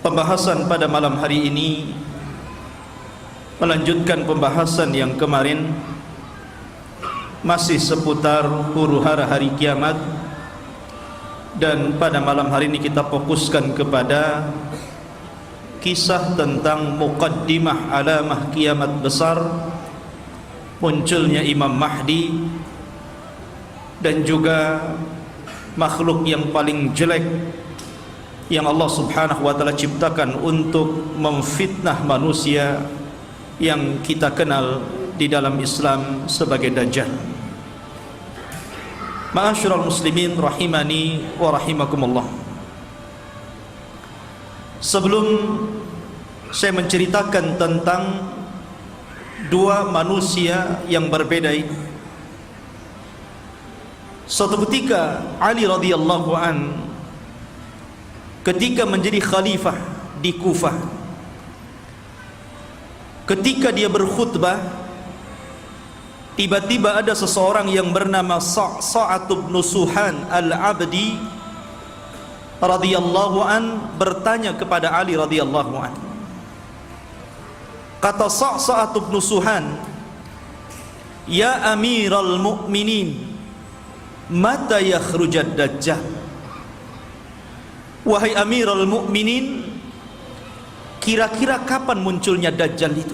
Pembahasan pada malam hari ini melanjutkan pembahasan yang kemarin, masih seputar huru-hara hari kiamat. Dan pada malam hari ini kita fokuskan kepada kisah tentang muqaddimah alamah kiamat besar, munculnya Imam Mahdi, dan juga makhluk yang paling jelek yang Allah subhanahu wa ta'ala ciptakan untuk memfitnah manusia, yang kita kenal di dalam Islam sebagai Dajjal. Ma'asyiral muslimin rahimani wa rahimakumullah. Sebelum saya menceritakan tentang dua manusia yang berbeda ini, suatu ketika Ali radhiyallahu an ketika menjadi khalifah di Kufah, ketika dia berkhutbah, tiba-tiba ada seseorang yang bernama Sa'at bin Suhan al-Abdi radhiyallahu an bertanya kepada Ali radhiyallahu an. Kata Sa'at bin Suhan, "Ya Amiral Mu'minin, mata yakhrujad Dajjal?" Wahai Amirul Mukminin, kira-kira kapan munculnya Dajjal itu?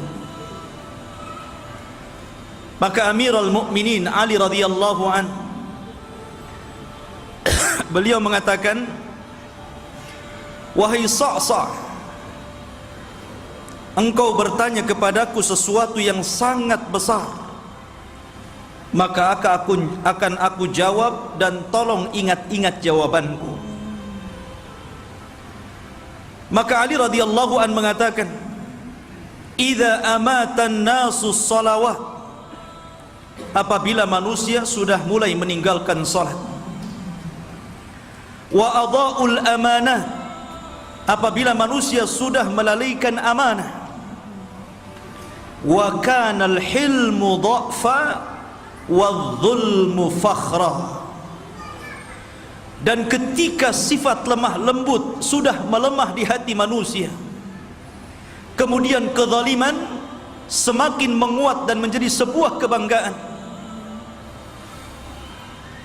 Maka Amirul Mukminin Ali radhiyallahu an beliau mengatakan, "Wahai Sa'sa', engkau bertanya kepadaku sesuatu yang sangat besar, maka akan aku jawab, dan tolong ingat-ingat jawabanku." Maka Ali radhiyallahu an mengatakan, "Idza amatan nasu salawat," apabila manusia sudah mulai meninggalkan salat, "wa adha'ul amanah," apabila manusia sudah melalaikan amanah, "wa kana al-hilmu dha'fa wadh-dhulmu fakhra," dan ketika sifat lemah lembut sudah melemah di hati manusia, kemudian kezaliman semakin menguat dan menjadi sebuah kebanggaan,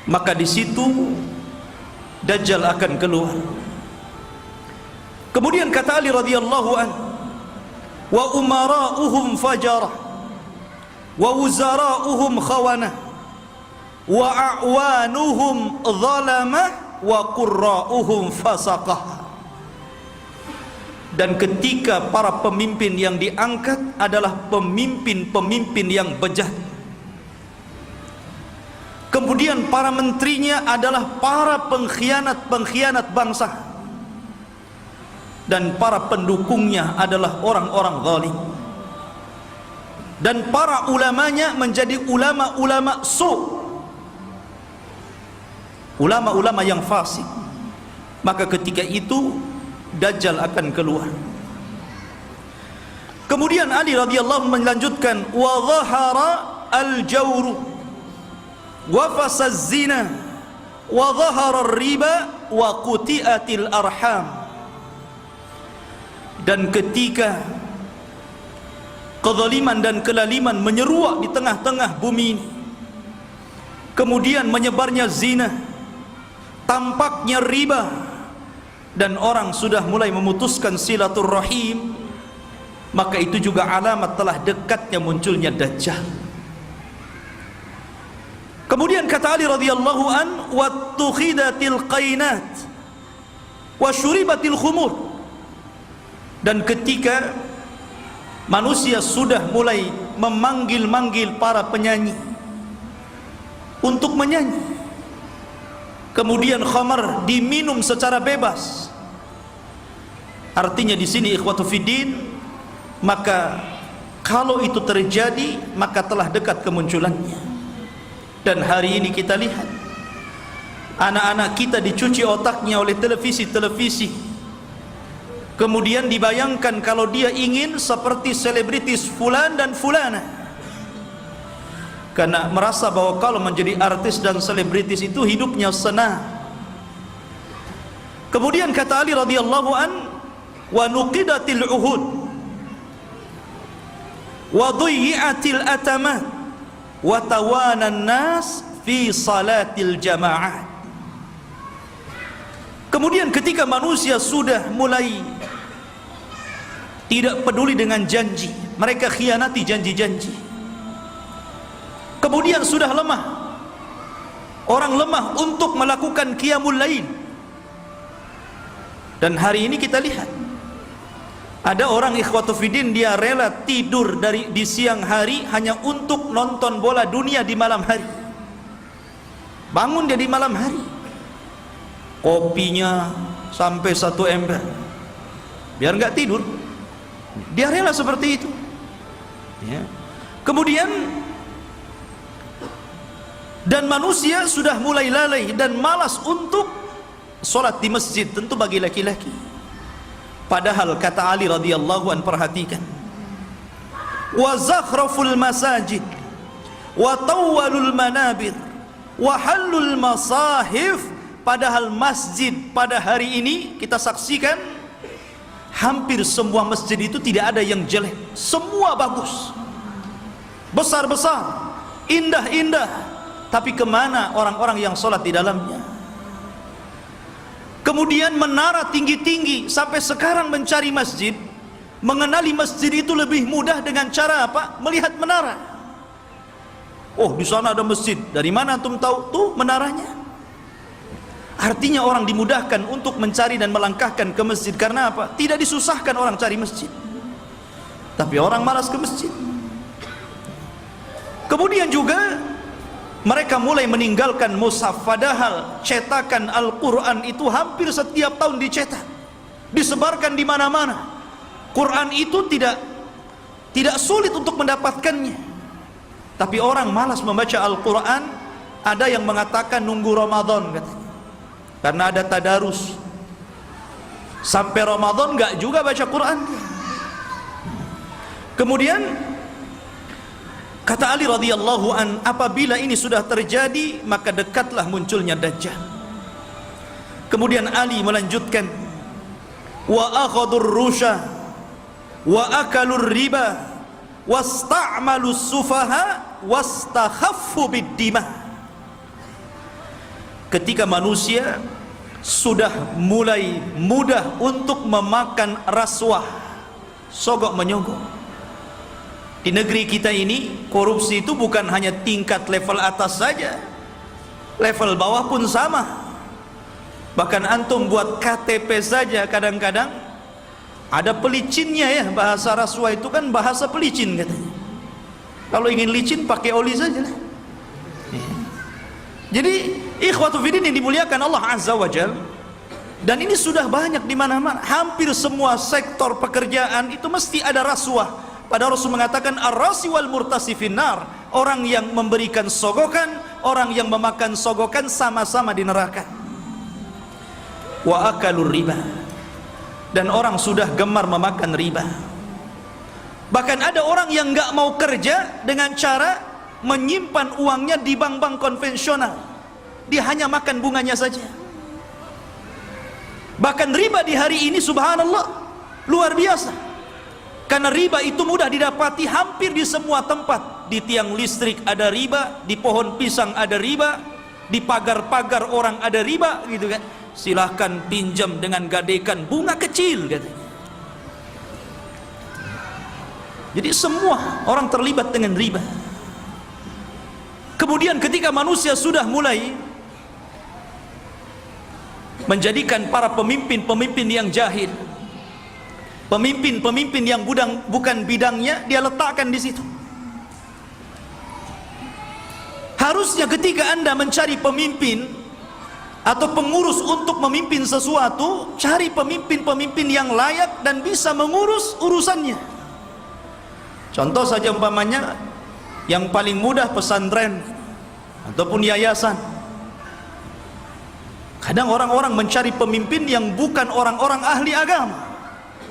maka di situ Dajjal akan keluar. Kemudian kata Ali radhiyallahu an, "Wa umara'uhum fajarah, wa wuzara'uhum khawanah, wa a'wanuhum zalamah, wa qurra'uhum fasaqah." Dan ketika para pemimpin yang diangkat adalah pemimpin-pemimpin yang bejat, kemudian para menterinya adalah para pengkhianat-pengkhianat bangsa, dan para pendukungnya adalah orang-orang zalim, dan para ulamanya menjadi ulama-ulama ulama-ulama yang fasik. Maka ketika itu Dajjal akan keluar. Kemudian Ali radhiyallahu melanjutkan, "Wa dhahara al-jawru wa fasaz zina wa dhahara ar-riba wa quti'atil arham." Dan ketika kezaliman dan kelaliman menyeruak di tengah-tengah bumi ini, kemudian menyebarnya zina, tampaknya riba, dan orang sudah mulai memutuskan silaturrahim, maka itu juga alamat telah dekatnya munculnya Dajjal. Kemudian kata Ali radhiyallahu an, "Wattukhidatil qainat wa syuribatil khumur." Dan ketika manusia sudah mulai memanggil-manggil para penyanyi untuk menyanyi, kemudian khamar diminum secara bebas. Artinya di sini ikhwatu fiddin, maka kalau itu terjadi maka telah dekat kemunculannya. Dan hari ini kita lihat anak-anak kita dicuci otaknya oleh televisi-televisi, kemudian dibayangkan kalau dia ingin seperti selebritis fulan dan fulana, karena merasa bahwa kalau menjadi artis dan selebritis itu hidupnya senang. Kemudian kata Ali radhiyallahu an, wa nuqidatil uhud wa dhuyyi'atil atamat wa tawanan nas fi salatil jamaah. Kemudian ketika manusia sudah mulai tidak peduli dengan janji, mereka khianati janji-janji. Kemudian sudah lemah, orang lemah untuk melakukan qiyamul lail. Dan hari ini kita lihat ada orang ikhwatu fiddin, dia rela tidur di siang hari hanya untuk nonton bola dunia di malam hari. Bangun dia di malam hari, kopinya sampai 1 ember biar nggak tidur, dia rela seperti itu ya. Kemudian dan manusia sudah mulai lalai dan malas untuk sholat di masjid, tentu bagi laki-laki. Padahal kata Ali radhiyallahu an, perhatikan, wa zakhraful masajid wa tawwalul manabir wa halul masahif. Padahal masjid pada hari ini kita saksikan hampir semua masjid itu tidak ada yang jelek, semua bagus, besar-besar, indah-indah. Tapi kemana orang-orang yang sholat di dalamnya? Kemudian menara tinggi-tinggi, sampai sekarang mencari masjid, mengenali masjid itu lebih mudah dengan cara apa? Melihat menara. Oh, di sana ada masjid. Dari mana antum tahu? Tuh menaranya. Artinya orang dimudahkan untuk mencari dan melangkahkan ke masjid. Karena apa? Tidak disusahkan orang cari masjid, tapi orang malas ke masjid. Kemudian juga mereka mulai meninggalkan mushaf, padahal cetakan Al-Quran itu hampir setiap tahun dicetak, disebarkan di mana-mana. Quran itu tidak sulit untuk mendapatkannya, tapi orang malas membaca Al-Quran. Ada yang mengatakan nunggu Ramadan katanya, karena ada tadarus. Sampai Ramadan nggak juga baca Quran. Kemudian kata Ali radhiyallahu an, apabila ini sudah terjadi maka dekatlah munculnya Dajjal. Kemudian Ali melanjutkan, wa akhadur rusha wa akalur riba wasta'malus sufaha wastakhaffu bid-dima. Ketika manusia sudah mulai mudah untuk memakan rasuah, sogok menyogok. Di negeri kita ini korupsi itu bukan hanya tingkat level atas saja, level bawah pun sama. Bahkan antum buat KTP saja kadang-kadang ada pelicinnya ya. Bahasa rasuah itu kan bahasa pelicin katanya. Kalau ingin licin pakai oli saja lah. Jadi ikhwatu fiddin yang dimuliakan Allah Azza wa Jalla, dan ini sudah banyak di mana-mana. Hampir semua sektor pekerjaan itu mesti ada rasuah. Padahal Rasul mengatakan ar-rasi wal murtasi finnar, orang yang memberikan sogokan, orang yang memakan sogokan sama-sama di neraka. Wa akalur riba, dan orang sudah gemar memakan riba. Bahkan ada orang yang nggak mau kerja dengan cara menyimpan uangnya di bank-bank konvensional, dia hanya makan bunganya saja. Bahkan riba di hari ini subhanallah luar biasa. Karena riba itu mudah didapati hampir di semua tempat. Di tiang listrik ada riba, di pohon pisang ada riba, di pagar-pagar orang ada riba, gitu kan. Silahkan pinjam dengan gadekan bunga kecil katanya. Jadi semua orang terlibat dengan riba. Kemudian ketika manusia sudah mulai menjadikan para pemimpin-pemimpin yang jahil, pemimpin-pemimpin yang bukan bidangnya, dia letakkan di situ. Harusnya ketika Anda mencari pemimpin atau pengurus untuk memimpin sesuatu, cari pemimpin-pemimpin yang layak dan bisa mengurus urusannya. Contoh saja umpamanya, yang paling mudah pesantren ataupun yayasan. Kadang orang-orang mencari pemimpin yang bukan orang-orang ahli agama.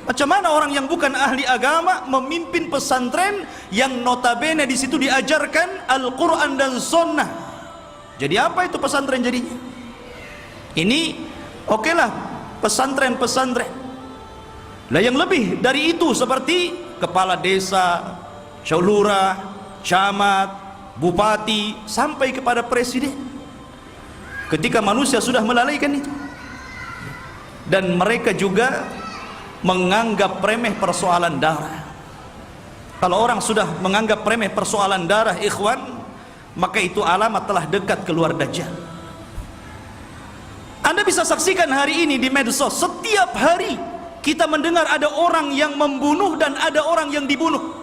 Macam mana orang yang bukan ahli agama memimpin pesantren yang notabene di situ diajarkan Al-Quran dan Sunnah? Jadi apa itu pesantren jadinya? Ini okelah pesantren-pesantren, Lah yang lebih dari itu seperti kepala desa, lurah, camat, bupati, sampai kepada presiden. Ketika manusia sudah melalaikan itu, dan mereka juga menganggap remeh persoalan darah. Kalau orang sudah menganggap remeh persoalan darah, ikhwan, maka itu alamat telah dekat keluar Dajjal. Anda bisa saksikan hari ini di medsos, setiap hari kita mendengar ada orang yang membunuh dan ada orang yang dibunuh.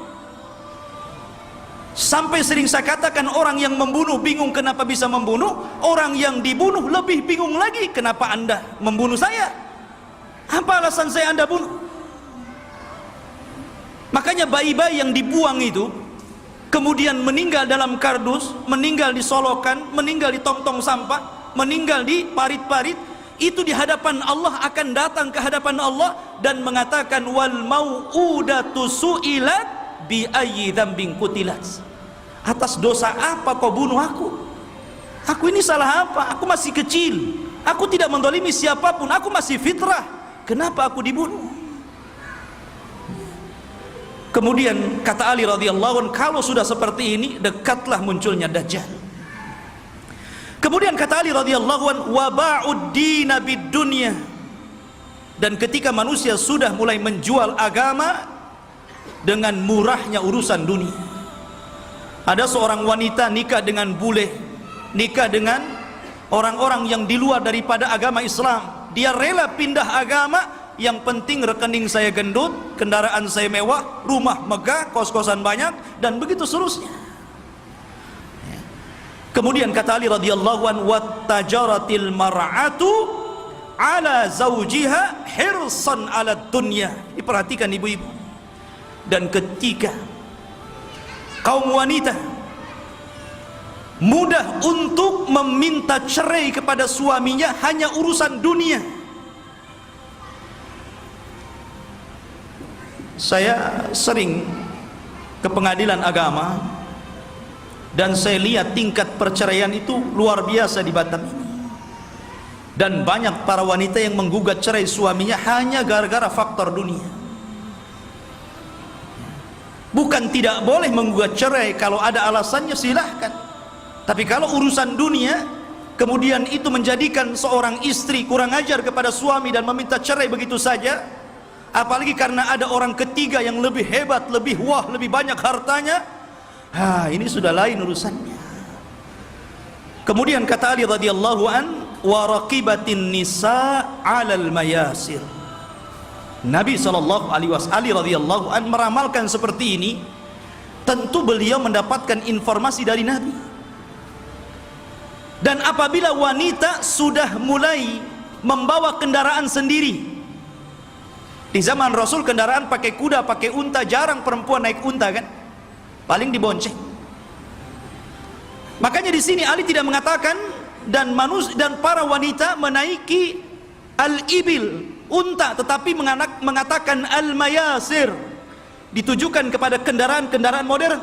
Sampai sering saya katakan, orang yang membunuh bingung kenapa bisa membunuh, orang yang dibunuh lebih bingung lagi, kenapa Anda membunuh saya? Apa alasan saya Anda bunuh? Makanya bayi-bayi yang dibuang itu kemudian meninggal dalam kardus, meninggal di solokan, meninggal di tong-tong sampah, meninggal di parit-parit, itu di hadapan Allah akan datang ke hadapan Allah dan mengatakan, wal mau'udatu su'ilat bi ayyi dzambin qutilat. Atas dosa apa kau bunuh aku? Aku ini salah apa? Aku masih kecil, aku tidak mendolimi siapapun, aku masih fitrah, kenapa aku dibunuh? Kemudian kata Ali radhiyallahu anhu, kalau sudah seperti ini, dekatlah munculnya Dajjal. Kemudian kata Ali radhiyallahu anhu, wa ba'ud dina bid dunya. Dan ketika manusia sudah mulai menjual agama dengan murahnya urusan dunia. Ada seorang wanita nikah dengan bule, nikah dengan orang-orang yang di luar daripada agama Islam. Dia rela pindah agama, yang penting rekening saya gendut, kendaraan saya mewah, rumah megah, kos-kosan banyak, dan begitu seterusnya. Kemudian kata Ali radhiyallahu anhu, wattajaratil mar'atu ala zawjiha hirsan ala dunya. Diperhatikan ibu-ibu. Dan ketika kaum wanita mudah untuk meminta cerai kepada suaminya hanya urusan dunia. Saya sering ke pengadilan agama dan saya lihat tingkat perceraian itu luar biasa di Batam ini. Dan banyak para wanita yang menggugat cerai suaminya hanya gara-gara faktor dunia. Bukan tidak boleh menggugat cerai, kalau ada alasannya silahkan. Tapi kalau urusan dunia, kemudian itu menjadikan seorang istri kurang ajar kepada suami dan meminta cerai begitu saja, apalagi karena ada orang ketiga yang lebih hebat, lebih wah, lebih banyak hartanya, ini sudah lain urusannya. Kemudian kata Ali radhiyallahu an, wa raqibatin nisa 'alal mayasir. Nabi sallallahu alaihi wasallam radhiyallahu an meramalkan seperti ini. Tentu beliau mendapatkan informasi dari Nabi. Dan apabila wanita sudah mulai membawa kendaraan sendiri, di zaman Rasul kendaraan pakai kuda, pakai unta, jarang perempuan naik unta kan, paling dibonceng. Makanya di sini Ali tidak mengatakan dan para wanita menaiki al-ibil, unta, tetapi mengatakan al-mayasir, ditujukan kepada kendaraan-kendaraan modern,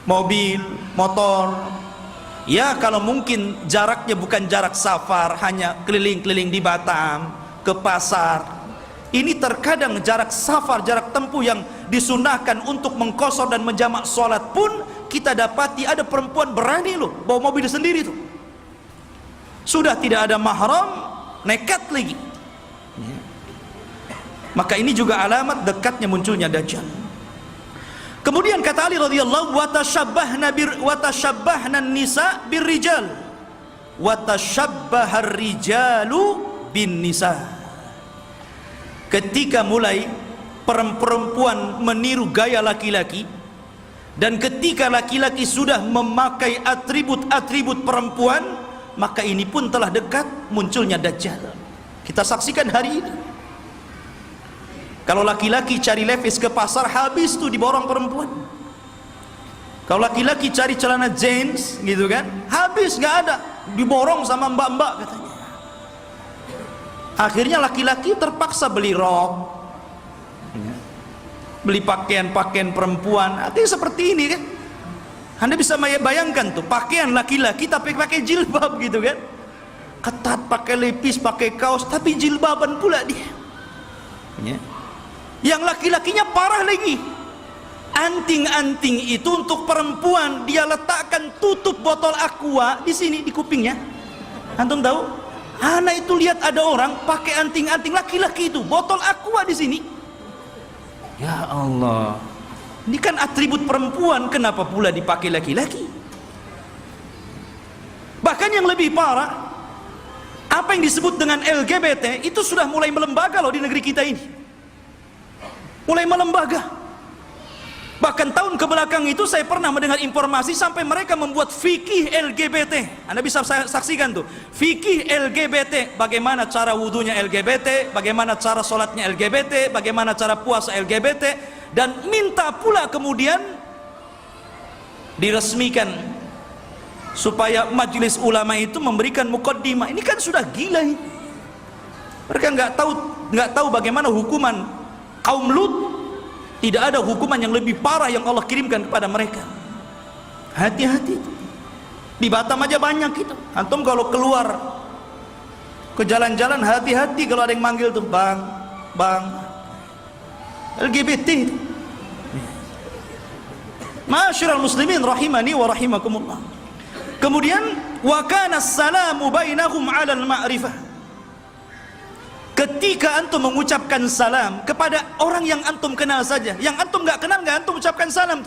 mobil, motor. Ya kalau mungkin jaraknya bukan jarak safar, hanya keliling-keliling di Batam, ke pasar. Ini terkadang jarak safar, jarak tempuh yang disunahkan untuk mengqashar dan menjamak sholat pun kita dapati ada perempuan berani loh bawa mobil sendiri tuh. Sudah tidak ada mahram, nekat lagi. Maka ini juga alamat dekatnya munculnya Dajjal. Kemudian kata Ali radhiyallahu watashabbahna nisa birrijal watashabbahar rijalu bin nisa. Ketika mulai perempuan meniru gaya laki-laki, dan ketika laki-laki sudah memakai atribut-atribut perempuan, maka ini pun telah dekat munculnya Dajjal. Kita saksikan hari ini. Kalau laki-laki cari levis ke pasar, habis tuh diborong perempuan. Kalau laki-laki cari celana jeans gitu kan, habis, nggak ada, diborong sama mbak-mbak katanya. Akhirnya laki-laki terpaksa beli rok, beli pakaian-pakaian perempuan. Artinya seperti ini kan. Anda bisa bayangkan tuh, pakaian laki-laki tapi pakai jilbab gitu kan, ketat, pakai lepis, pakai kaos, tapi jilbaban pula dia. ya. Yang laki-lakinya parah lagi. Anting-anting itu untuk perempuan dia letakkan tutup botol aqua di sini di kupingnya. Antum tahu? Anak itu lihat ada orang pakai anting-anting laki-laki itu, botol aqua di sini. Ya Allah. Ini kan atribut perempuan, kenapa pula dipakai laki-laki? Bahkan yang lebih parah, apa yang disebut dengan LGBT itu sudah mulai melembaga loh di negeri kita ini. Mulai melembaga. Bahkan tahun kebelakang itu saya pernah mendengar informasi sampai mereka membuat fikih LGBT. Anda bisa saksikan tuh, fikih LGBT, bagaimana cara wudunya LGBT, bagaimana cara sholatnya LGBT, bagaimana cara puasa LGBT, dan minta pula kemudian diresmikan supaya majelis ulama itu memberikan mukaddimah. Ini kan sudah gila ini. Mereka nggak tahu bagaimana hukuman kaum Lut. Tidak ada hukuman yang lebih parah yang Allah kirimkan kepada mereka. Hati-hati. Di Batam aja banyak itu. Antum kalau keluar ke jalan-jalan, hati-hati kalau ada yang manggil tuh, bang, bang, LGBT. Ma'asyiral muslimin rahimani wa rahimakumullah. Kemudian wa kana as-salamu bainahum 'ala al-ma'rifah. Ketika antum mengucapkan salam kepada orang yang antum kenal saja, yang antum nggak kenal nggak antum ucapkan salam.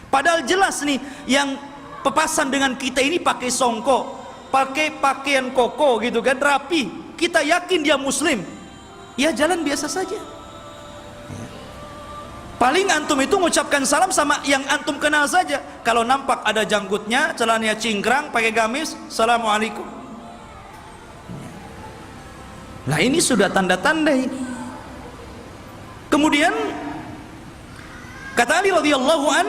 Padahal jelas nih yang pepasan dengan kita ini pakai songkok, pakai pakaian koko gitu kan, rapi. Kita yakin dia muslim, ya jalan biasa saja. Paling antum itu mengucapkan salam sama yang antum kenal saja. Kalau nampak ada janggutnya, celananya cingkrang, pakai gamis, assalamualaikum. Nah ini sudah tanda-tanda ini. Kemudian kata Ali radhiyallahu an,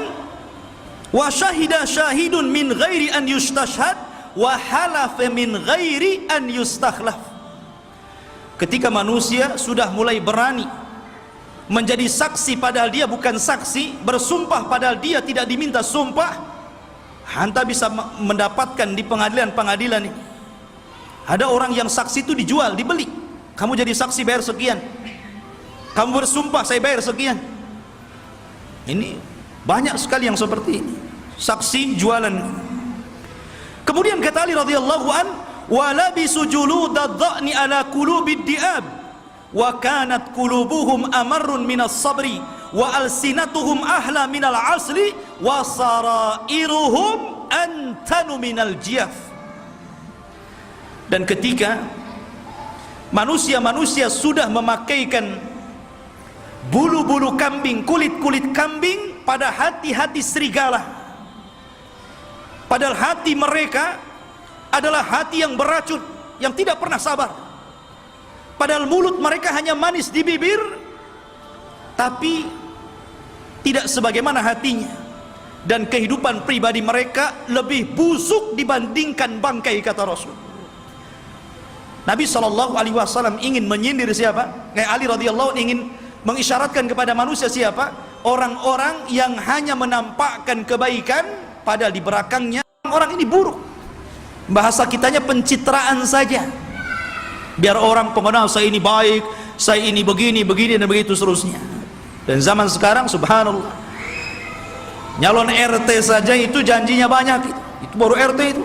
wa syahida syahidun min ghairi an yustashhad wa halafa min ghairi an yustakhlaf. Ketika manusia sudah mulai berani menjadi saksi padahal dia bukan saksi, bersumpah padahal dia tidak diminta sumpah, anda bisa mendapatkan di pengadilan-pengadilan ini. Ada orang yang saksi itu dijual, dibeli. Kamu jadi saksi bayar sekian, kamu bersumpah saya bayar sekian. Ini banyak sekali yang seperti ini, saksi jualan. Kemudian kata Ali radhiyallahu an, wa labisu juludadh-dha'ni ala qulubid di'ab wa kanat qulubuhum amarrun minas sabri wa alsinatuhum ahla minal asli wa sarairuhum antanu minal jiyaf. Dan ketika manusia-manusia sudah memakaikan bulu-bulu kambing, kulit-kulit kambing pada hati-hati serigala, padahal hati mereka adalah hati yang beracun, yang tidak pernah sabar. Padahal mulut mereka hanya manis di bibir, tapi tidak sebagaimana hatinya. Dan kehidupan pribadi mereka lebih busuk dibandingkan bangkai, kata Rasul. Nabi SAW ingin menyindir siapa? Kayak Ali radhiyallahu ingin mengisyaratkan kepada manusia siapa? Orang-orang yang hanya menampakkan kebaikan padahal di belakangnya orang ini buruk. Bahasa kitanya pencitraan saja. Biar orang pengenal saya ini baik, saya ini begini, begini dan begitu seterusnya. Dan zaman sekarang subhanallah, nyalon RT saja itu janjinya banyak. Itu baru RT itu.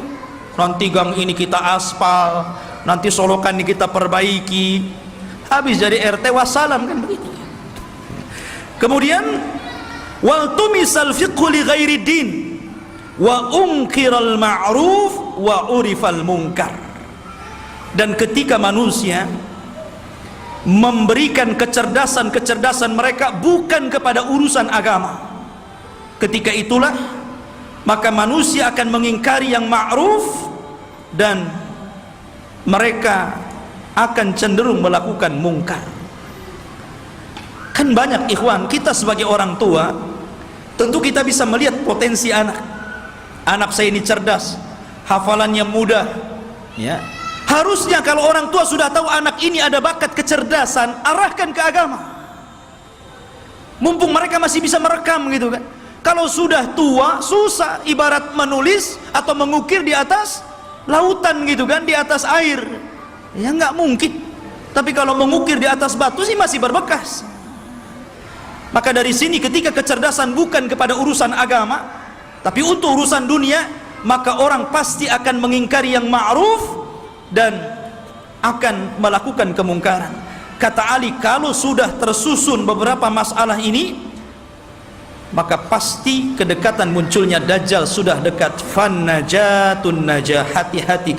Nanti gang ini kita aspal, nanti solokan ini kita perbaiki, habis jadi RT wassalam kan begitu. Kemudian wal tumisal fiqhu li ghairi din wa unkiral ma'ruf wa urifal munkar. Dan ketika manusia memberikan kecerdasan mereka bukan kepada urusan agama, ketika itulah maka manusia akan mengingkari yang ma'ruf dan mereka akan cenderung melakukan mungkar. Kan banyak ikhwan, kita sebagai orang tua tentu kita bisa melihat potensi anak. Anak saya ini cerdas, hafalannya mudah, ya. Harusnya kalau orang tua sudah tahu anak ini ada bakat kecerdasan, arahkan ke agama. Mumpung mereka masih bisa merekam gitu kan. Kalau sudah tua susah, ibarat menulis atau mengukir di atas lautan gitu kan, di atas air. Ya nggak mungkin. Tapi kalau mengukir di atas batu sih masih berbekas. Maka dari sini ketika kecerdasan bukan kepada urusan agama, tapi untuk urusan dunia, maka orang pasti akan mengingkari yang ma'ruf dan akan melakukan kemungkaran. Kata Ali, kalau sudah tersusun beberapa masalah ini, maka pasti kedekatan munculnya Dajjal sudah dekat. Fannajatun najah, hati-hati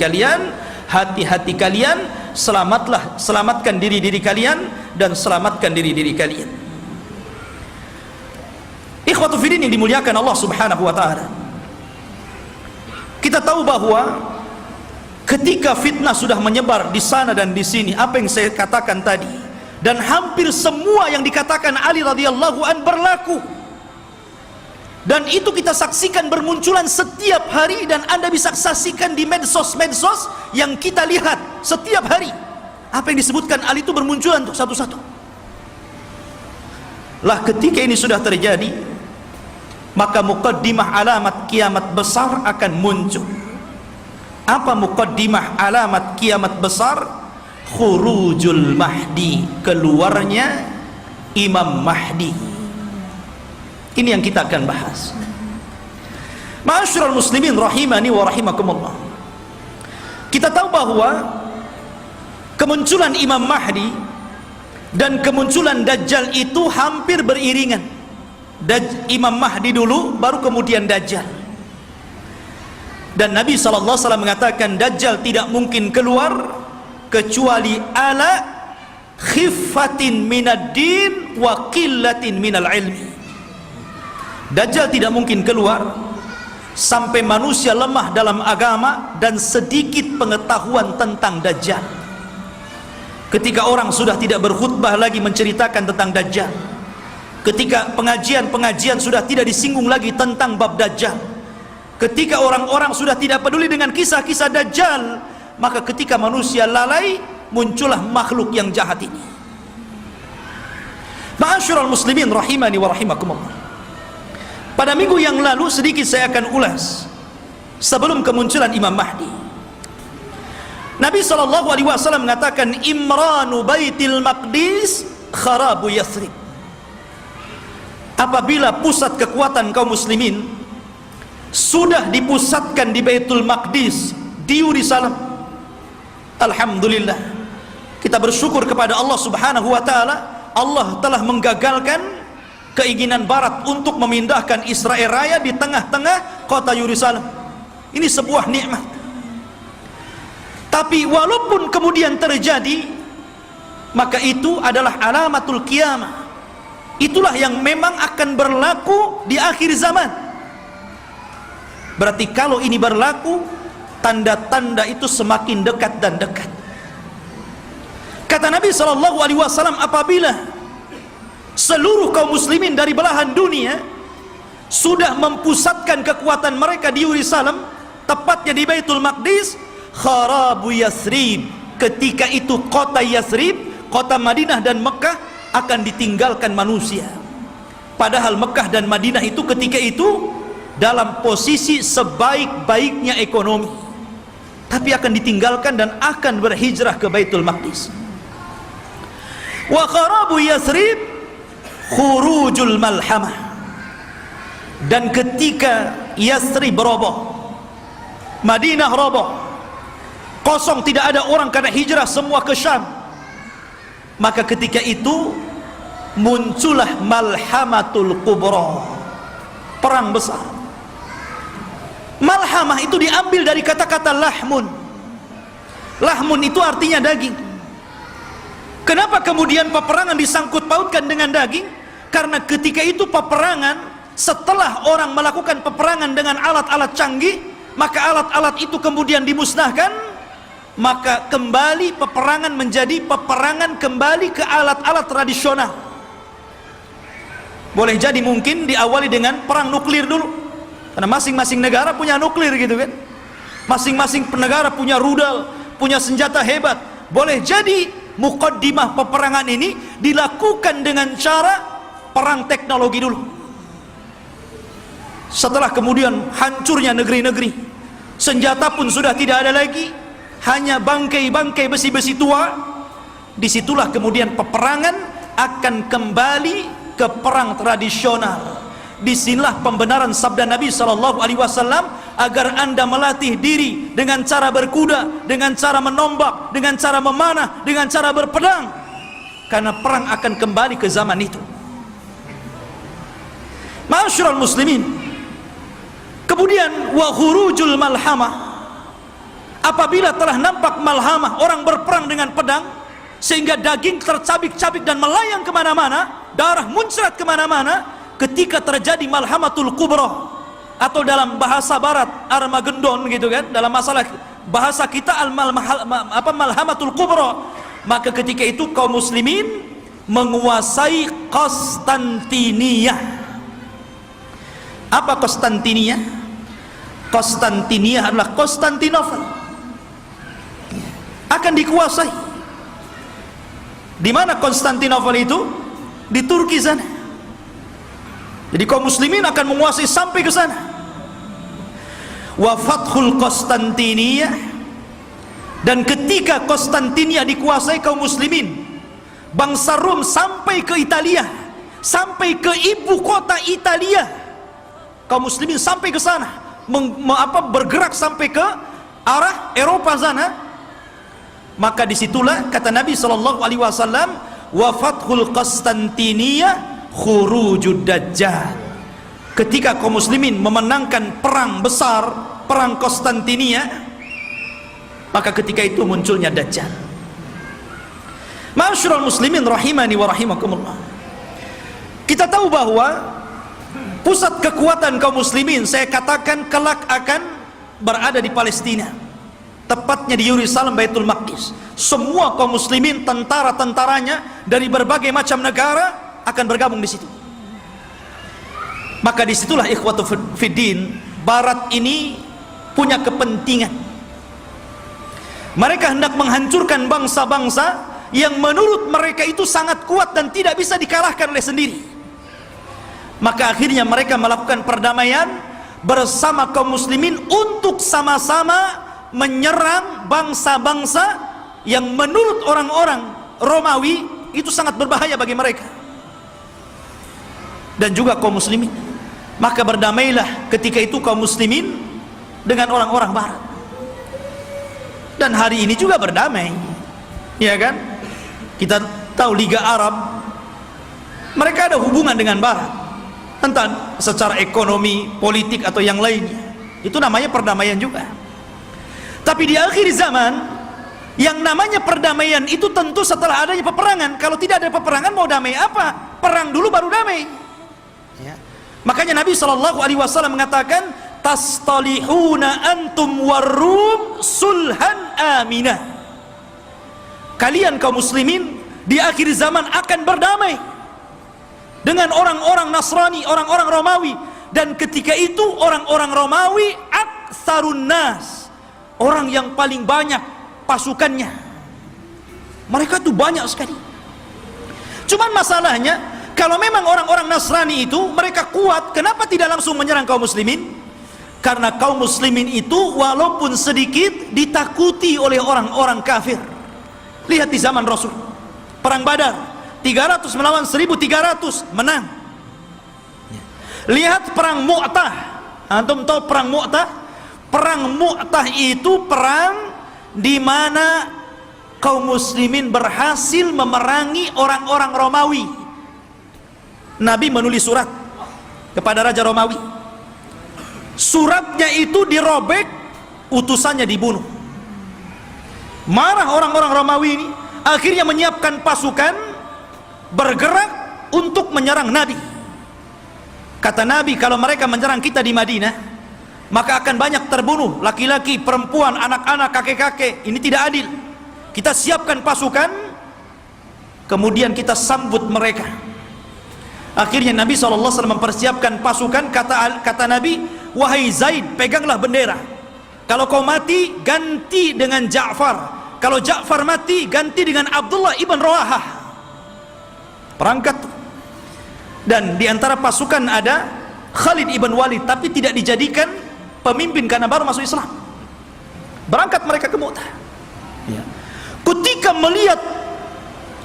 kalian, selamatkan diri kalian dan selamatkan diri kalian. Ikhwatu fiddin yang dimuliakan Allah Subhanahu wa taala. Kita tahu bahwa ketika fitnah sudah menyebar di sana dan di sini, apa yang saya katakan tadi, dan hampir semua yang dikatakan Ali radhiyallahu an berlaku. Dan itu kita saksikan bermunculan setiap hari, dan Anda bisa saksikan di medsos-medsos yang kita lihat setiap hari. Apa yang disebutkan Ali itu bermunculan tuh satu-satu. Lah ketika ini sudah terjadi, maka muqaddimah alamat kiamat besar akan muncul. Apa muqaddimah alamat kiamat besar? Khurujul Mahdi, keluarnya Imam Mahdi. Ini yang kita akan bahas. Ma'asyiral muslimin rahimani wa rahimakumullah. Kita tahu bahwa kemunculan Imam Mahdi dan kemunculan Dajjal itu hampir beriringan. Imam Mahdi dulu, baru kemudian Dajjal. Dan Nabi SAW mengatakan Dajjal tidak mungkin keluar kecuali ala khiffatin minad din wa qillatin minal ilmi. Dajjal tidak mungkin keluar sampai manusia lemah dalam agama dan sedikit pengetahuan tentang Dajjal. Ketika orang sudah tidak berkhutbah lagi menceritakan tentang Dajjal, ketika pengajian sudah tidak disinggung lagi tentang bab Dajjal, ketika orang-orang sudah tidak peduli dengan kisah-kisah Dajjal, maka ketika manusia lalai, muncullah makhluk yang jahat ini. Ma'asyiral muslimin rahimani wa rahimakumullah. Pada minggu yang lalu sedikit saya akan ulas sebelum kemunculan Imam Mahdi. Nabi SAW mengatakan Imranu Baitil Maqdis kharabu Yathrib. Apabila pusat kekuatan kaum muslimin sudah dipusatkan di Baitul Maqdis, di Yerusalem, alhamdulillah, kita bersyukur kepada Allah Subhanahu wa taala. Allah telah menggagalkan keinginan barat untuk memindahkan Israel Raya di tengah-tengah kota Yerusalem. Ini sebuah nikmat. Tapi walaupun kemudian terjadi, maka itu adalah alamatul qiyamah. Itulah yang memang akan berlaku di akhir zaman. Berarti kalau ini berlaku, tanda-tanda itu semakin dekat dan dekat. Kata Nabi SAW, apabila seluruh kaum muslimin dari belahan dunia sudah mempusatkan kekuatan mereka di Yerusalem, tepatnya di Baitul Maqdis, kharabu Yathrib, ketika itu kota Yathrib, kota Madinah dan Mekah akan ditinggalkan manusia. Padahal Mekah dan Madinah itu ketika itu dalam posisi sebaik-baiknya ekonomi, tapi akan ditinggalkan dan akan berhijrah ke Baitul Maqdis. Wa kharabu Yathrib khurujul malhamah, dan ketika Yathrib roboh, Madinah roboh, kosong, tidak ada orang karena hijrah semua ke Syam, maka ketika itu muncullah malhamatul kubra, perang besar. Malhamah itu diambil dari kata-kata lahmun. Lahmun itu artinya daging. Kenapa kemudian peperangan disangkut pautkan dengan daging? Karena ketika itu peperangan, setelah orang melakukan peperangan dengan alat-alat canggih, maka alat-alat itu kemudian dimusnahkan, maka kembali peperangan menjadi peperangan kembali ke alat-alat tradisional. Boleh jadi mungkin diawali dengan perang nuklir dulu, karena masing-masing negara punya nuklir gitu kan, masing-masing negara punya rudal, punya senjata hebat. Boleh jadi muqaddimah peperangan ini dilakukan dengan cara perang teknologi dulu. Setelah kemudian hancurnya negeri-negeri, senjata pun sudah tidak ada lagi, hanya bangkai-bangkai besi-besi tua, disitulah kemudian peperangan akan kembali ke perang tradisional. Disinilah pembenaran sabda Nabi SAW agar anda melatih diri dengan cara berkuda, dengan cara menombak, dengan cara memanah, dengan cara berpedang, karena perang akan kembali ke zaman itu. Ma'asyiral muslimin, kemudian wa khurujul malhamah, apabila telah nampak malhamah, orang berperang dengan pedang sehingga daging tercabik-cabik dan melayang kemana-mana, darah muncrat kemana-mana, ketika terjadi malhamatul kubra, atau dalam bahasa barat Armageddon gitu kan, dalam masalah bahasa kita malhamatul kubra, maka ketika itu kaum muslimin menguasai Konstantinia. Apa Konstantinia? Konstantinia adalah Konstantinopel, akan dikuasai. Di mana Konstantinopel itu? Di Turki sana. Jadi kaum muslimin akan menguasai sampai ke sana. Wa fathul Konstantinia, dan ketika Konstantinia dikuasai kaum muslimin, bangsa Rom sampai ke Italia, sampai ke ibu kota Italia, kaum muslimin sampai ke sana, bergerak sampai ke arah Eropa sana. Maka disitulah kata Nabi SAW, wa fathul Konstantinia khurujud dajjal. Ketika kaum muslimin memenangkan perang besar, perang Konstantinia, maka ketika itu munculnya dajjal. Ma'asyiral muslimin rahimani wa rahimakumullah, kita tahu bahwa pusat kekuatan kaum muslimin, saya katakan kelak akan berada di Palestina, tepatnya di Yerusalem, Baitul Maqdis. Semua kaum muslimin, tentara-tentaranya dari berbagai macam negara akan bergabung di situ. Maka disitulah ikhwatu fiddin, barat ini punya kepentingan. Mereka hendak menghancurkan bangsa-bangsa yang menurut mereka itu sangat kuat dan tidak bisa dikalahkan oleh sendiri. Maka akhirnya mereka melakukan perdamaian bersama kaum muslimin untuk sama-sama menyerang bangsa-bangsa yang menurut orang-orang Romawi itu sangat berbahaya bagi mereka dan juga kaum muslimin. Maka berdamailah ketika itu kaum muslimin dengan orang-orang barat, dan hari ini juga berdamai, ya kan? Kita tahu Liga Arab, mereka ada hubungan dengan barat, entah secara ekonomi, politik atau yang lainnya. Itu namanya perdamaian juga. Tapi di akhir zaman, yang namanya perdamaian itu tentu setelah adanya peperangan. Kalau tidak ada peperangan, mau damai apa? Perang dulu baru damai, ya. Makanya Nabi SAW mengatakan, tastalihuna antum warum sulhan aminah. Kalian kaum muslimin di akhir zaman akan berdamai dengan orang-orang Nasrani, orang-orang Romawi. Dan ketika itu orang-orang Romawi aktsarun nas, orang yang paling banyak pasukannya. Mereka tuh banyak sekali. Cuman masalahnya, kalau memang orang-orang Nasrani itu mereka kuat, kenapa tidak langsung menyerang kaum muslimin? Karena kaum muslimin itu walaupun sedikit ditakuti oleh orang-orang kafir. Lihat di zaman Rasul, perang Badar, 300 melawan 1.300, menang. Lihat perang Mu'tah, antum tahu perang Mu'tah? Perang Mu'tah itu perang di mana kaum muslimin berhasil memerangi orang-orang Romawi. Nabi menulis surat kepada Raja Romawi. Suratnya itu dirobek, utusannya dibunuh. Marah orang-orang Romawi ini, akhirnya menyiapkan pasukan bergerak untuk menyerang Nabi. Kata Nabi, kalau mereka menyerang kita di Madinah, maka akan banyak terbunuh, laki-laki, perempuan, anak-anak, kakek-kakek. Ini tidak adil. Kita siapkan pasukan, kemudian kita sambut mereka. Akhirnya Nabi SAW mempersiapkan pasukan. Kata Nabi, wahai Zaid, peganglah bendera. Kalau kau mati, ganti dengan Ja'far. Kalau Ja'far mati, ganti dengan Abdullah ibn Rawahah. Perangkat. Dan diantara pasukan ada Khalid ibn Walid, tapi tidak dijadikan pemimpin karena baru masuk Islam. Berangkat mereka ke Mu'tah, ya. Ketika melihat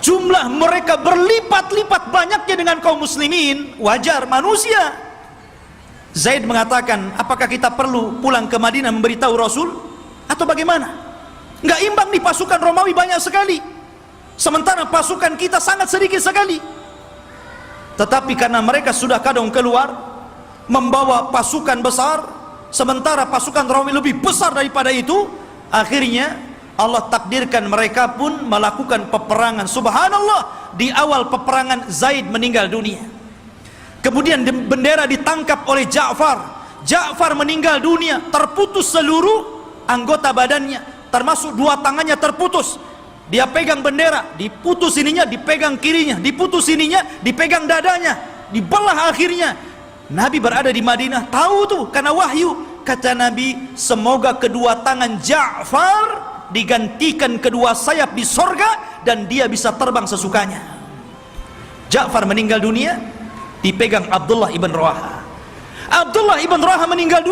jumlah mereka berlipat-lipat banyaknya dengan kaum muslimin, wajar, manusia. Zaid mengatakan, apakah kita perlu pulang ke Madinah memberitahu Rasul atau bagaimana? Nggak imbang nih, pasukan Romawi banyak sekali, sementara pasukan kita sangat sedikit sekali. Tetapi karena mereka sudah kadung keluar membawa pasukan besar, sementara pasukan Romawi lebih besar daripada itu, akhirnya Allah takdirkan mereka pun melakukan peperangan. Subhanallah, di awal peperangan Zaid meninggal dunia. Kemudian bendera ditangkap oleh Ja'far. Ja'far meninggal dunia, terputus seluruh anggota badannya, termasuk dua tangannya terputus. Dia pegang bendera, diputus ininya, dipegang kirinya, diputus ininya, dipegang dadanya, dibelah akhirnya. Nabi berada di Madinah, tahu tuh karena wahyu. Kata Nabi, semoga kedua tangan Ja'far digantikan kedua sayap di sorga dan dia bisa terbang sesukanya. Ja'far meninggal dunia, dipegang Abdullah ibn Rawaha. Abdullah ibn Rawaha meninggal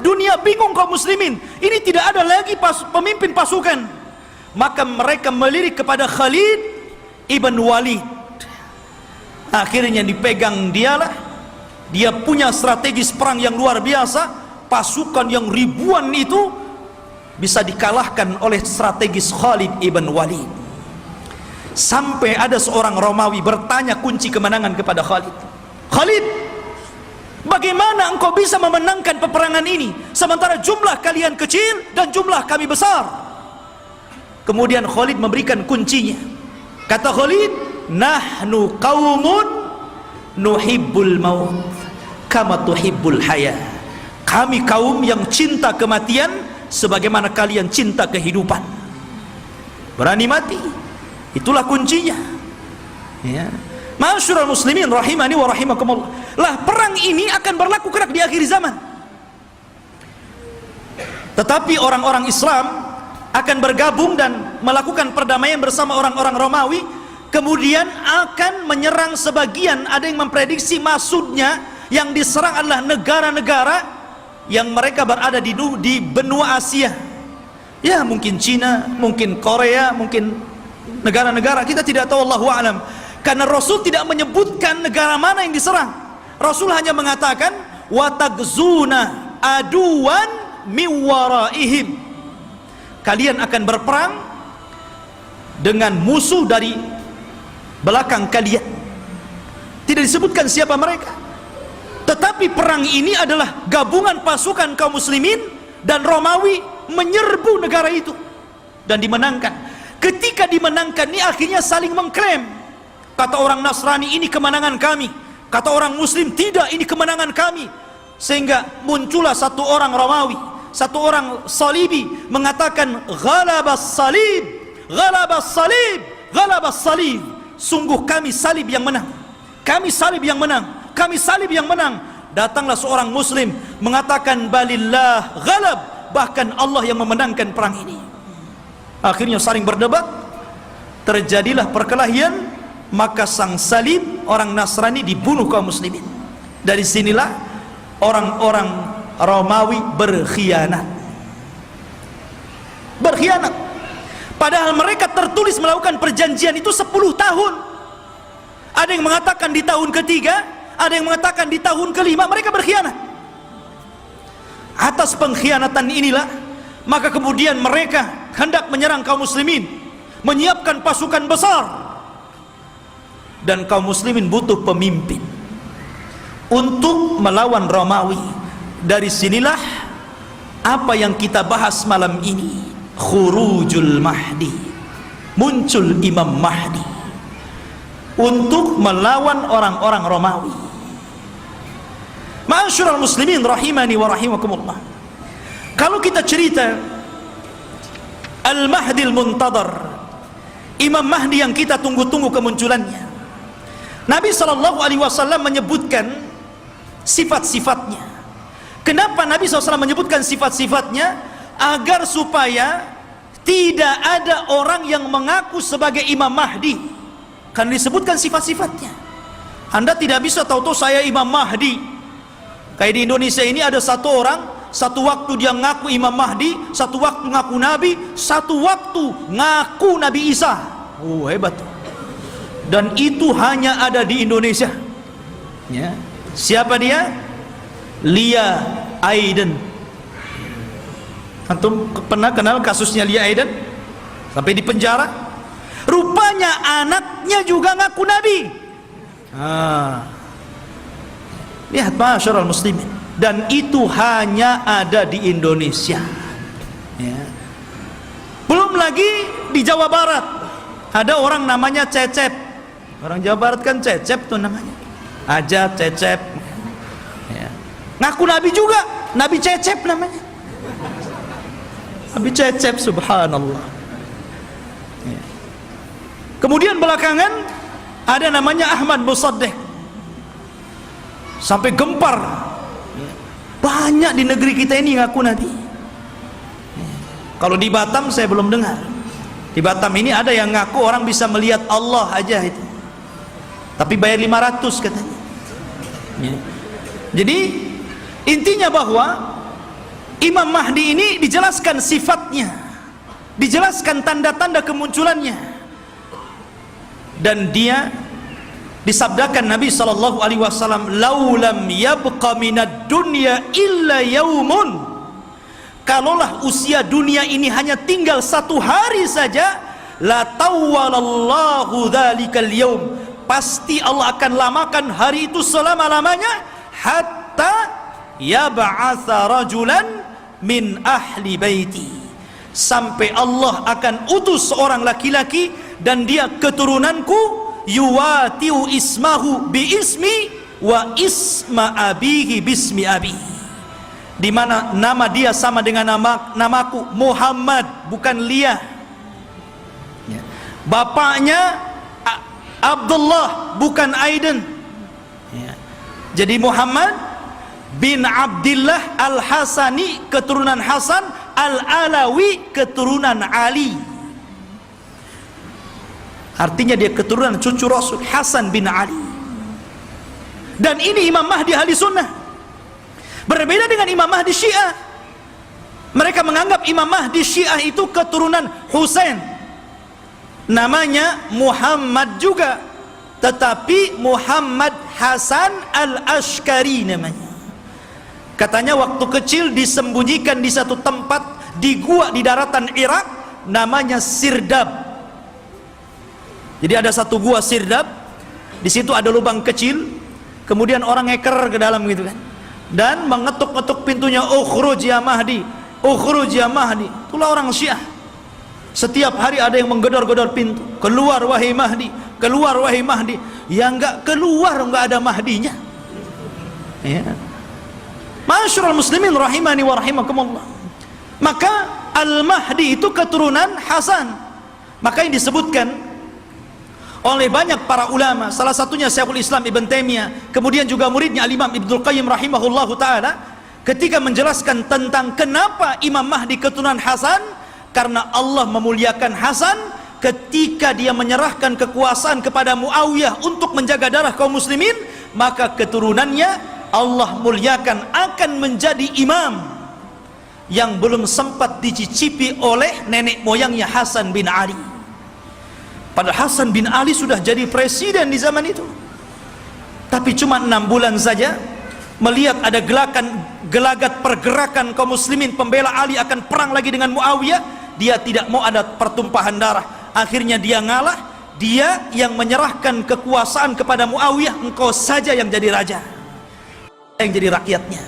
dunia, bingung kaum muslimin, ini tidak ada lagi pemimpin pasukan. Maka mereka melirik kepada Khalid ibn Walid. Akhirnya dipegang dialah. Dia punya strategis perang yang luar biasa. Pasukan yang ribuan itu bisa dikalahkan oleh strategis Khalid ibn Walid. Sampai ada seorang Romawi bertanya kunci kemenangan kepada Khalid. Khalid, bagaimana engkau bisa memenangkan peperangan ini sementara jumlah kalian kecil dan jumlah kami besar? Kemudian Khalid memberikan kuncinya. Kata Khalid, nahnu qaumun nuhibbul maut kama tuhibbul haya. Kami kaum yang cinta kematian sebagaimana kalian cinta kehidupan. Berani mati, itulah kuncinya. Ya. Ma'asyiral muslimin rahimani wa rahimakumullah. Lah, perang ini akan berlaku kelak di akhir zaman. Tetapi orang-orang Islam akan bergabung dan melakukan perdamaian bersama orang-orang Romawi, kemudian akan menyerang sebagian. Ada yang memprediksi maksudnya yang diserang adalah negara-negara yang mereka berada di benua Asia. Ya, mungkin Cina, mungkin Korea, mungkin negara-negara, kita tidak tahu, Allahu a'lam. Karena Rasul tidak menyebutkan negara mana yang diserang. Rasul hanya mengatakan watagzuna aduwan miwaraihim. Kalian akan berperang dengan musuh dari belakang kalian. Tidak disebutkan siapa mereka. Tetapi perang ini adalah gabungan pasukan kaum muslimin dan Romawi menyerbu negara itu dan dimenangkan. Ketika dimenangkan ini akhirnya saling mengklaim. Kata orang Nasrani, ini kemenangan kami. Kata orang Muslim, tidak, ini kemenangan kami. Sehingga muncullah satu orang Romawi, satu orang Salibi mengatakan ghalabas salib, ghalabas salib, ghalabas salib. Sungguh kami salib yang menang, kami salib yang menang, kami salib yang menang. Datanglah seorang Muslim mengatakan balillah ghalab, bahkan Allah yang memenangkan perang ini. Akhirnya saling berdebat, terjadilah perkelahian. Maka sang salib, orang Nasrani, dibunuh kaum muslimin. Dari sinilah orang-orang Romawi berkhianat. Berkhianat. Padahal mereka tertulis melakukan perjanjian itu 10 tahun. Ada yang mengatakan di tahun ketiga, ada yang mengatakan di tahun kelima. Mereka berkhianat. Atas pengkhianatan inilah, maka kemudian mereka hendak menyerang kaum muslimin, menyiapkan pasukan besar. Dan kaum muslimin butuh pemimpin untuk melawan Romawi. Dari sinilah apa yang kita bahas malam ini, khurujul mahdi, muncul Imam Mahdi untuk melawan orang-orang Romawi. Ma'asyiral muslimin rahimani wa rahimakumullah. Kalau kita cerita Al-Mahdi Al-Muntadhar, Imam Mahdi yang kita tunggu-tunggu kemunculannya, Nabi SAW menyebutkan sifat-sifatnya. Kenapa Nabi SAW menyebutkan sifat-sifatnya? Agar supaya tidak ada orang yang mengaku sebagai Imam Mahdi, kan disebutkan sifat-sifatnya. Anda tidak bisa tahu-tahu saya Imam Mahdi. Kayak di Indonesia ini ada satu orang, satu waktu dia ngaku Imam Mahdi, satu waktu ngaku Nabi, satu waktu ngaku Nabi Isa. Oh, hebat. dan itu hanya ada di Indonesia. Ya. Siapa dia? Lia Aiden. Antum pernah kenal kasusnya Lia Aiden? Sampai di penjara. Rupanya anaknya juga ngaku nabi. Lihat masyarul muslimin, dan itu hanya ada di Indonesia. Ya. Belum lagi di Jawa Barat ada orang namanya Cecep. Orang Jawa Barat kan Cecep tuh namanya. Aja Cecep. Ya. Ngaku nabi juga, Nabi Cecep namanya. Nabi Cecep, subhanallah. Ya. Kemudian belakangan ada namanya Ahmad Musaddiq. Sampai gempar. Banyak di negeri kita ini ngaku nabi. Kalau di Batam saya belum dengar. Di Batam ini ada yang ngaku orang bisa melihat Allah aja itu. Tapi bayar 500 katanya. Ya. Jadi intinya bahwa Imam Mahdi ini dijelaskan sifatnya, dijelaskan tanda-tanda kemunculannya, dan dia disabdakan Nabi SAW, laulam yabqa minad dunya illa yaumun, kalaulah usia dunia ini hanya tinggal satu hari saja, la tawwalallahu dzalikal yaum, pasti Allah akan lamakan hari itu selama-lamanya, hatta yab'atsa rajulan min ahli baiti, sampai Allah akan utus seorang laki-laki dan dia keturunanku, yuwatiu ismahu bi ismi wa isma abihi bismi abi, di mana nama dia sama dengan namaku Muhammad, bukan Lia. Ya. Bapaknya Abdullah, bukan Aiden. Ya. Jadi Muhammad bin Abdillah Al-Hasani, keturunan Hasan, Al-Alawi, keturunan Ali. Artinya dia keturunan cucu Rasul, Hasan bin Ali. Dan ini Imam Mahdi ahli sunnah. Berbeda dengan Imam Mahdi Syiah. Mereka menganggap Imam Mahdi Syiah itu keturunan Husain. Namanya Muhammad juga, tetapi Muhammad Hasan Al-Ashkari namanya. Katanya waktu kecil disembunyikan di satu tempat di gua di daratan Irak, namanya Sirdab. Jadi ada satu gua Sirdab, di situ ada lubang kecil, kemudian orang ngeker ke dalam gitu kan, dan mengetuk-ngetuk pintunya, ukhruj ya Mahdi, ukhruj ya Mahdi. Itulah orang Syiah. Setiap hari ada yang menggedor-gedor pintu, keluar wahai Mahdi, keluar wahai Mahdi. Yang enggak keluar enggak ada Mahdinya. Ya. Masyarul muslimin rahimani wa rahimakumullah. Maka Al-Mahdi itu keturunan Hasan. Maka yang disebutkan oleh banyak para ulama, salah satunya Syekhul Islam Ibn Taimiyah, kemudian juga muridnya Al-Imam Ibnul Qayyim rahimahullahu taala, ketika menjelaskan tentang kenapa Imam Mahdi keturunan Hasan, karena Allah memuliakan Hasan ketika dia menyerahkan kekuasaan kepada Muawiyah untuk menjaga darah kaum muslimin, maka keturunannya Allah muliakan akan menjadi imam yang belum sempat dicicipi oleh nenek moyangnya Hasan bin Ali. Padahal Hasan bin Ali sudah jadi presiden di zaman itu, tapi cuma 6 bulan saja melihat ada gelagat pergerakan kaum muslimin pembela Ali akan perang lagi dengan Muawiyah, dia tidak mau ada pertumpahan darah. Akhirnya dia ngalah, dia yang menyerahkan kekuasaan kepada Muawiyah, engkau saja yang jadi raja, yang jadi rakyatnya.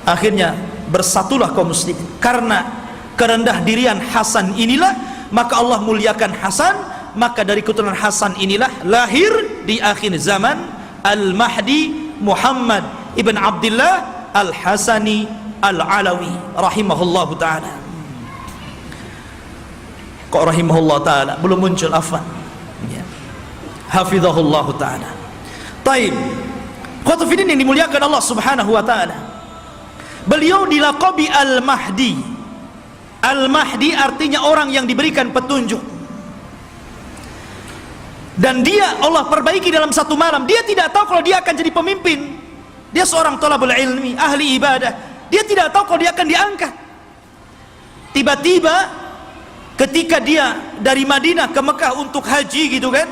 Akhirnya bersatulah kaum muslimin. Karena kerendah dirian Hasan inilah, maka Allah muliakan Hasan. Maka dari keturunan Hasan inilah lahir di akhir zaman Al-Mahdi Muhammad ibn Abdillah Al-Hasani Al-Alawi rahimahullahu ta'ala. Kok rahimahullah ta'ala belum muncul, afwan ya. Hafizahullahu ta'ala. Taib Khotufidin yang dimuliakan Allah subhanahu wa ta'ala, beliau dilaqabi Al-Mahdi. Al-Mahdi artinya orang yang diberikan petunjuk. Dan dia Allah perbaiki dalam satu malam. Dia tidak tahu kalau dia akan jadi pemimpin. Dia seorang thalabul ilmi, ahli ibadah. Dia tidak tahu kalau dia akan diangkat. Tiba-tiba ketika dia dari Madinah ke Mekah untuk haji gitu kan,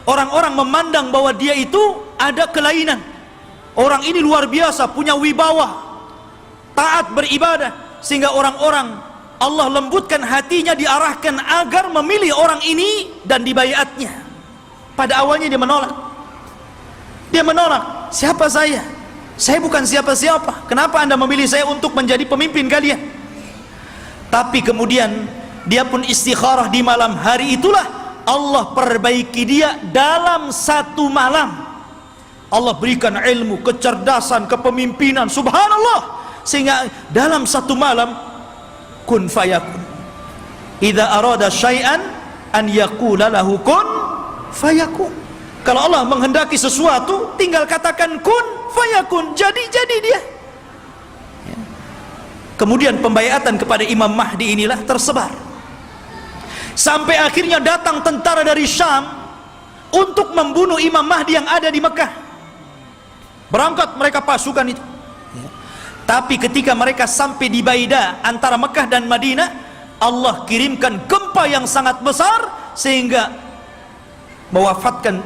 orang-orang memandang bahwa dia itu ada kelainan. Orang ini luar biasa, punya wibawa, taat beribadah, sehingga orang-orang Allah lembutkan hatinya, diarahkan agar memilih orang ini dan dibaiatnya. Pada awalnya dia menolak. Dia menolak, siapa saya? Saya bukan siapa-siapa. Kenapa Anda memilih saya untuk menjadi pemimpin kalian? Tapi kemudian dia pun istikharah di malam hari itulah Allah perbaiki dia dalam satu malam. Allah berikan ilmu, kecerdasan, kepemimpinan, subhanallah, sehingga dalam satu malam kun fayakun. Idza arada syai'an an yaqula lahu kun fayakun. Kalau Allah menghendaki sesuatu, tinggal katakan kun fayakun, jadi dia. Kemudian pembaiatan kepada Imam Mahdi inilah tersebar, sampai akhirnya datang tentara dari Syam untuk membunuh Imam Mahdi yang ada di Mekah. Berangkat mereka pasukan itu. Tapi ketika mereka sampai di Baida antara Mekah dan Madinah, Allah kirimkan gempa yang sangat besar sehingga mewafatkan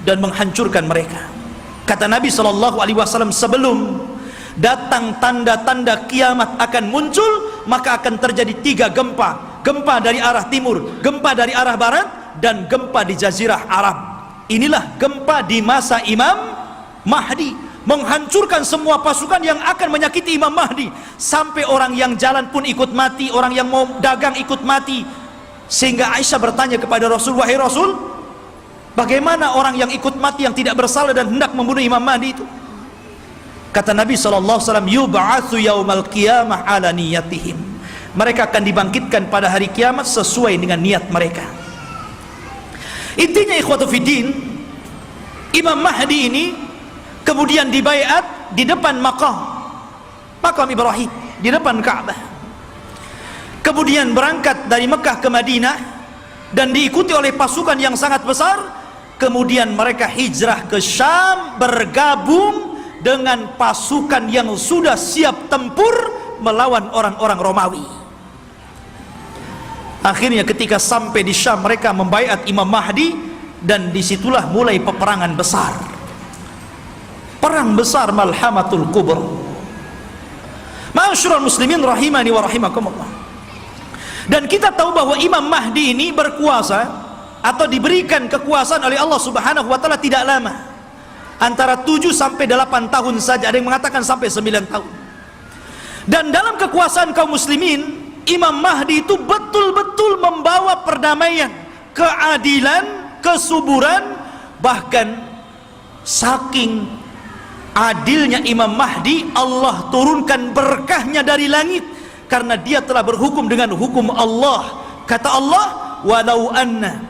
dan menghancurkan mereka. Kata Nabi SAW, sebelum datang tanda-tanda kiamat akan muncul, maka akan terjadi 3 gempa. Gempa dari arah timur, gempa dari arah barat, dan gempa di Jazirah Arab. Inilah gempa di masa Imam Mahdi, menghancurkan semua pasukan yang akan menyakiti Imam Mahdi, sampai orang yang jalan pun ikut mati, orang yang mau dagang ikut mati. Sehingga Aisyah bertanya kepada Rasul, wahai Rasul, bagaimana orang yang ikut mati yang tidak bersalah dan hendak membunuh Imam Mahdi itu? Kata Nabi SAW, yub'atsu yaumal qiyamah ala niyatihim. Mereka akan dibangkitkan pada hari kiamat sesuai dengan niat mereka. Intinya ikhwatu fiddin, Imam Mahdi ini kemudian dibaiat di depan makam Ibrahim, di depan Ka'bah. Kemudian berangkat dari Mekah ke Madinah dan diikuti oleh pasukan yang sangat besar. Kemudian mereka hijrah ke Syam, bergabung dengan pasukan yang sudah siap tempur melawan orang-orang Romawi. Akhirnya ketika sampai di Syam, mereka membaiat Imam Mahdi, dan disitulah mulai peperangan besar. Perang besar Malhamatul Kubra. Ma'asyiral muslimin rahimani wa rahimakumullah. Dan kita tahu bahwa Imam Mahdi ini berkuasa atau diberikan kekuasaan oleh Allah Subhanahu wa taala tidak lama. Antara 7 sampai 8 tahun saja, ada yang mengatakan sampai 9 tahun. Dan dalam kekuasaan kaum muslimin, Imam Mahdi itu betul-betul membawa perdamaian, keadilan, kesuburan. Bahkan saking adilnya Imam Mahdi, Allah turunkan berkahnya dari langit, karena dia telah berhukum dengan hukum Allah. Kata Allah, walau anna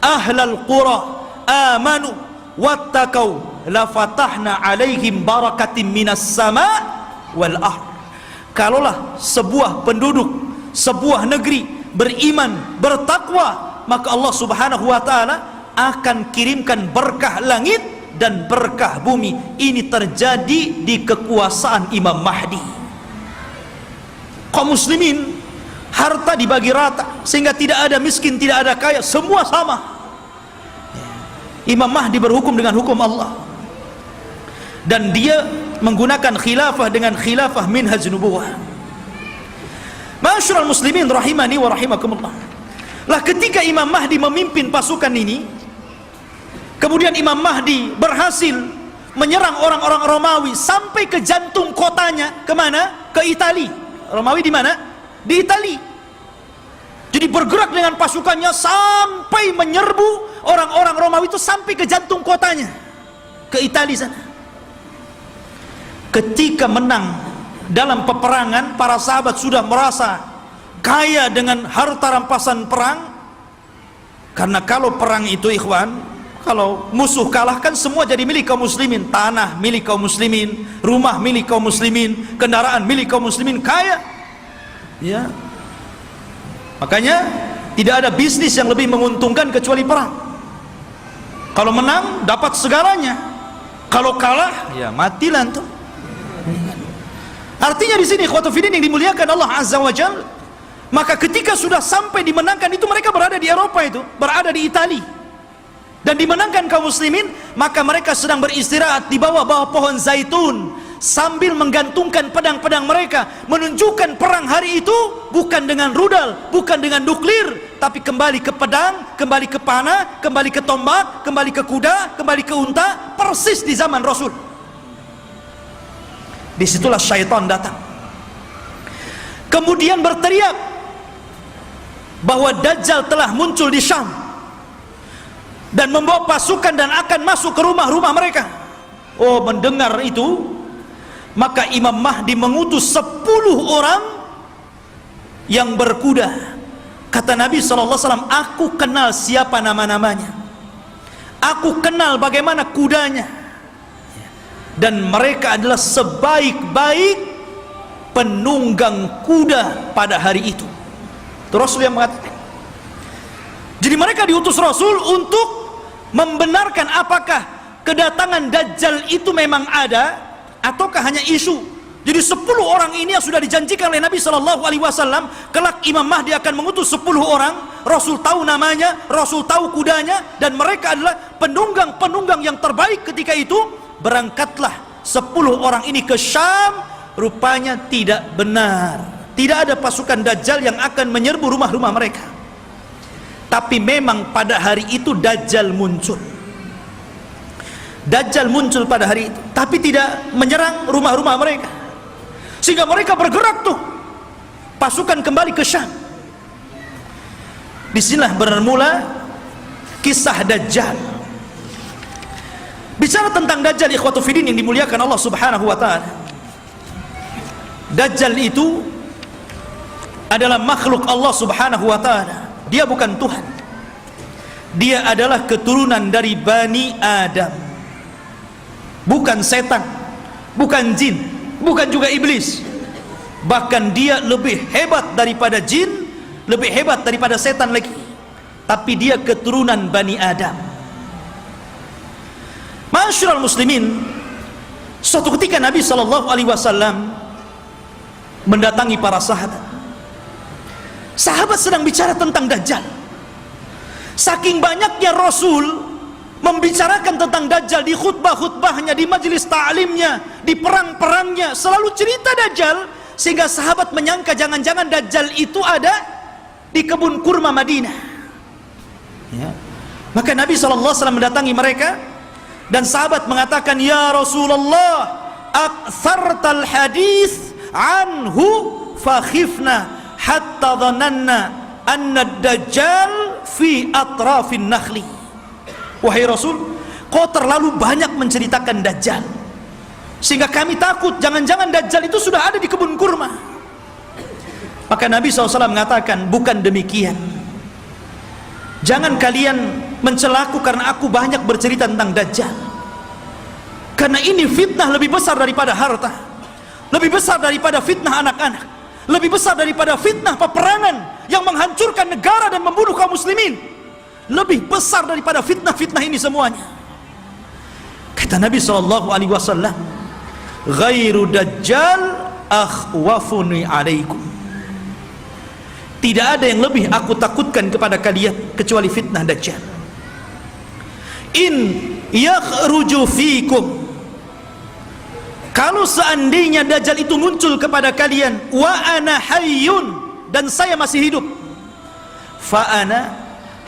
ahlal qura amanu wattaqau lafatahna alaihim barakatim minas sama wal ard. Kalaulah sebuah penduduk, sebuah negeri beriman, bertakwa, maka Allah Subhanahu wa taala akan kirimkan berkah langit dan berkah bumi. Ini terjadi di kekuasaan Imam Mahdi. Kaum muslimin, harta dibagi rata, sehingga tidak ada miskin, tidak ada kaya, semua sama. Imam Mahdi berhukum dengan hukum Allah, dan dia menggunakan khilafah dengan khilafah minhaj nubuwah. Ma'asyiral muslimin rahimani wa rahimakumullah. Lah ketika Imam Mahdi memimpin pasukan ini, kemudian Imam Mahdi berhasil menyerang orang-orang Romawi sampai ke jantung kotanya. Kemana? Ke Italia. Romawi di mana? Di Italia. Jadi bergerak dengan pasukannya sampai menyerbu orang-orang Romawi itu sampai ke jantung kotanya, ke Italia sana. Ketika menang dalam peperangan, para sahabat sudah merasa kaya dengan harta rampasan perang. Karena kalau perang itu ikhwan, kalau musuh kalah kan semua jadi milik kaum muslimin. Tanah milik kaum muslimin, rumah milik kaum muslimin, kendaraan milik kaum muslimin, kaya. Ya. Makanya tidak ada bisnis yang lebih menguntungkan kecuali perang. Kalau menang dapat segalanya, kalau kalah ya matilah tuh. Artinya di sini ikhwatu fiddin yang dimuliakan Allah Azza wa Jalla, maka ketika sudah sampai dimenangkan itu, mereka berada di Eropa, itu berada di Italia. dan dimenangkan kaum muslimin, maka mereka sedang beristirahat di bawah pohon zaitun sambil menggantungkan pedang-pedang mereka, menunjukkan perang hari itu bukan dengan rudal, bukan dengan nuklir, tapi kembali ke pedang, kembali ke panah, kembali ke tombak, kembali ke kuda, kembali ke unta, persis di zaman Rasul. Disitulah syaitan datang, kemudian berteriak bahwa Dajjal telah muncul di Syam dan membawa pasukan dan akan masuk ke rumah-rumah mereka. Oh, mendengar itu, maka Imam Mahdi mengutus 10 orang yang berkuda. Kata Nabi SAW, aku kenal siapa nama-namanya, aku kenal bagaimana kudanya, dan mereka adalah sebaik-baik penunggang kuda pada hari itu. Itu Rasul yang mengatakan. Jadi mereka diutus Rasul untuk membenarkan apakah kedatangan Dajjal itu memang ada ataukah hanya isu. Jadi 10 orang ini yang sudah dijanjikan oleh Nabi SAW, kelak Imam Mahdi akan mengutus 10 orang. Rasul tahu namanya, Rasul tahu kudanya, dan mereka adalah penunggang-penunggang yang terbaik ketika itu. Berangkatlah 10 orang ini ke Syam. Rupanya tidak benar, tidak ada pasukan Dajjal yang akan menyerbu rumah-rumah mereka. Tapi memang pada hari itu Dajjal muncul. Dajjal muncul pada hari itu, tapi tidak menyerang rumah-rumah mereka, sehingga mereka bergerak tuh, pasukan kembali ke Syam. Disinilah bermula kisah Dajjal. Bicara tentang Dajjal, ikhwatu fiddin yang dimuliakan Allah Subhanahu wa ta'ala, Dajjal itu adalah makhluk Allah Subhanahu wa ta'ala. Dia bukan Tuhan. Dia adalah keturunan dari Bani Adam, bukan setan, bukan jin, bukan juga iblis. Bahkan dia lebih hebat daripada jin, lebih hebat daripada setan lagi. Tapi dia keturunan Bani Adam. Ma'asyiral muslimin, suatu ketika Nabi SAW mendatangi para sahabat. Sahabat sedang bicara tentang Dajjal. Saking banyaknya Rasul membicarakan tentang Dajjal di khutbah-khutbahnya, di majelis ta'limnya, di perang-perangnya, selalu cerita Dajjal, sehingga sahabat menyangka jangan-jangan Dajjal itu ada di kebun kurma Madinah. Ya. Maka Nabi SAW mendatangi mereka, dan sahabat mengatakan, ya Rasulullah, aktsartal hadis anhu fakhifna hatta dhananna anna ad-dajjal fi atrafin nakhli. Wahai Rasul, kau terlalu banyak menceritakan Dajjal, sehingga kami takut jangan-jangan Dajjal itu sudah ada di kebun kurma. Maka Nabi SAW mengatakan, bukan demikian. Jangan kalian mencelaku karena aku banyak bercerita tentang Dajjal, karena ini fitnah lebih besar daripada harta, lebih besar daripada fitnah anak-anak, lebih besar daripada fitnah peperangan yang menghancurkan negara dan membunuh kaum muslimin. Lebih besar daripada fitnah-fitnah ini semuanya. Kata Nabi SAW, ghairu dajjal akhwafuni alaikum. Tidak ada yang lebih aku takutkan kepada kalian kecuali fitnah Dajjal. In yakhruju fikum, kalau seandainya Dajjal itu muncul kepada kalian, wa ana hayyun, dan saya masih hidup, fa ana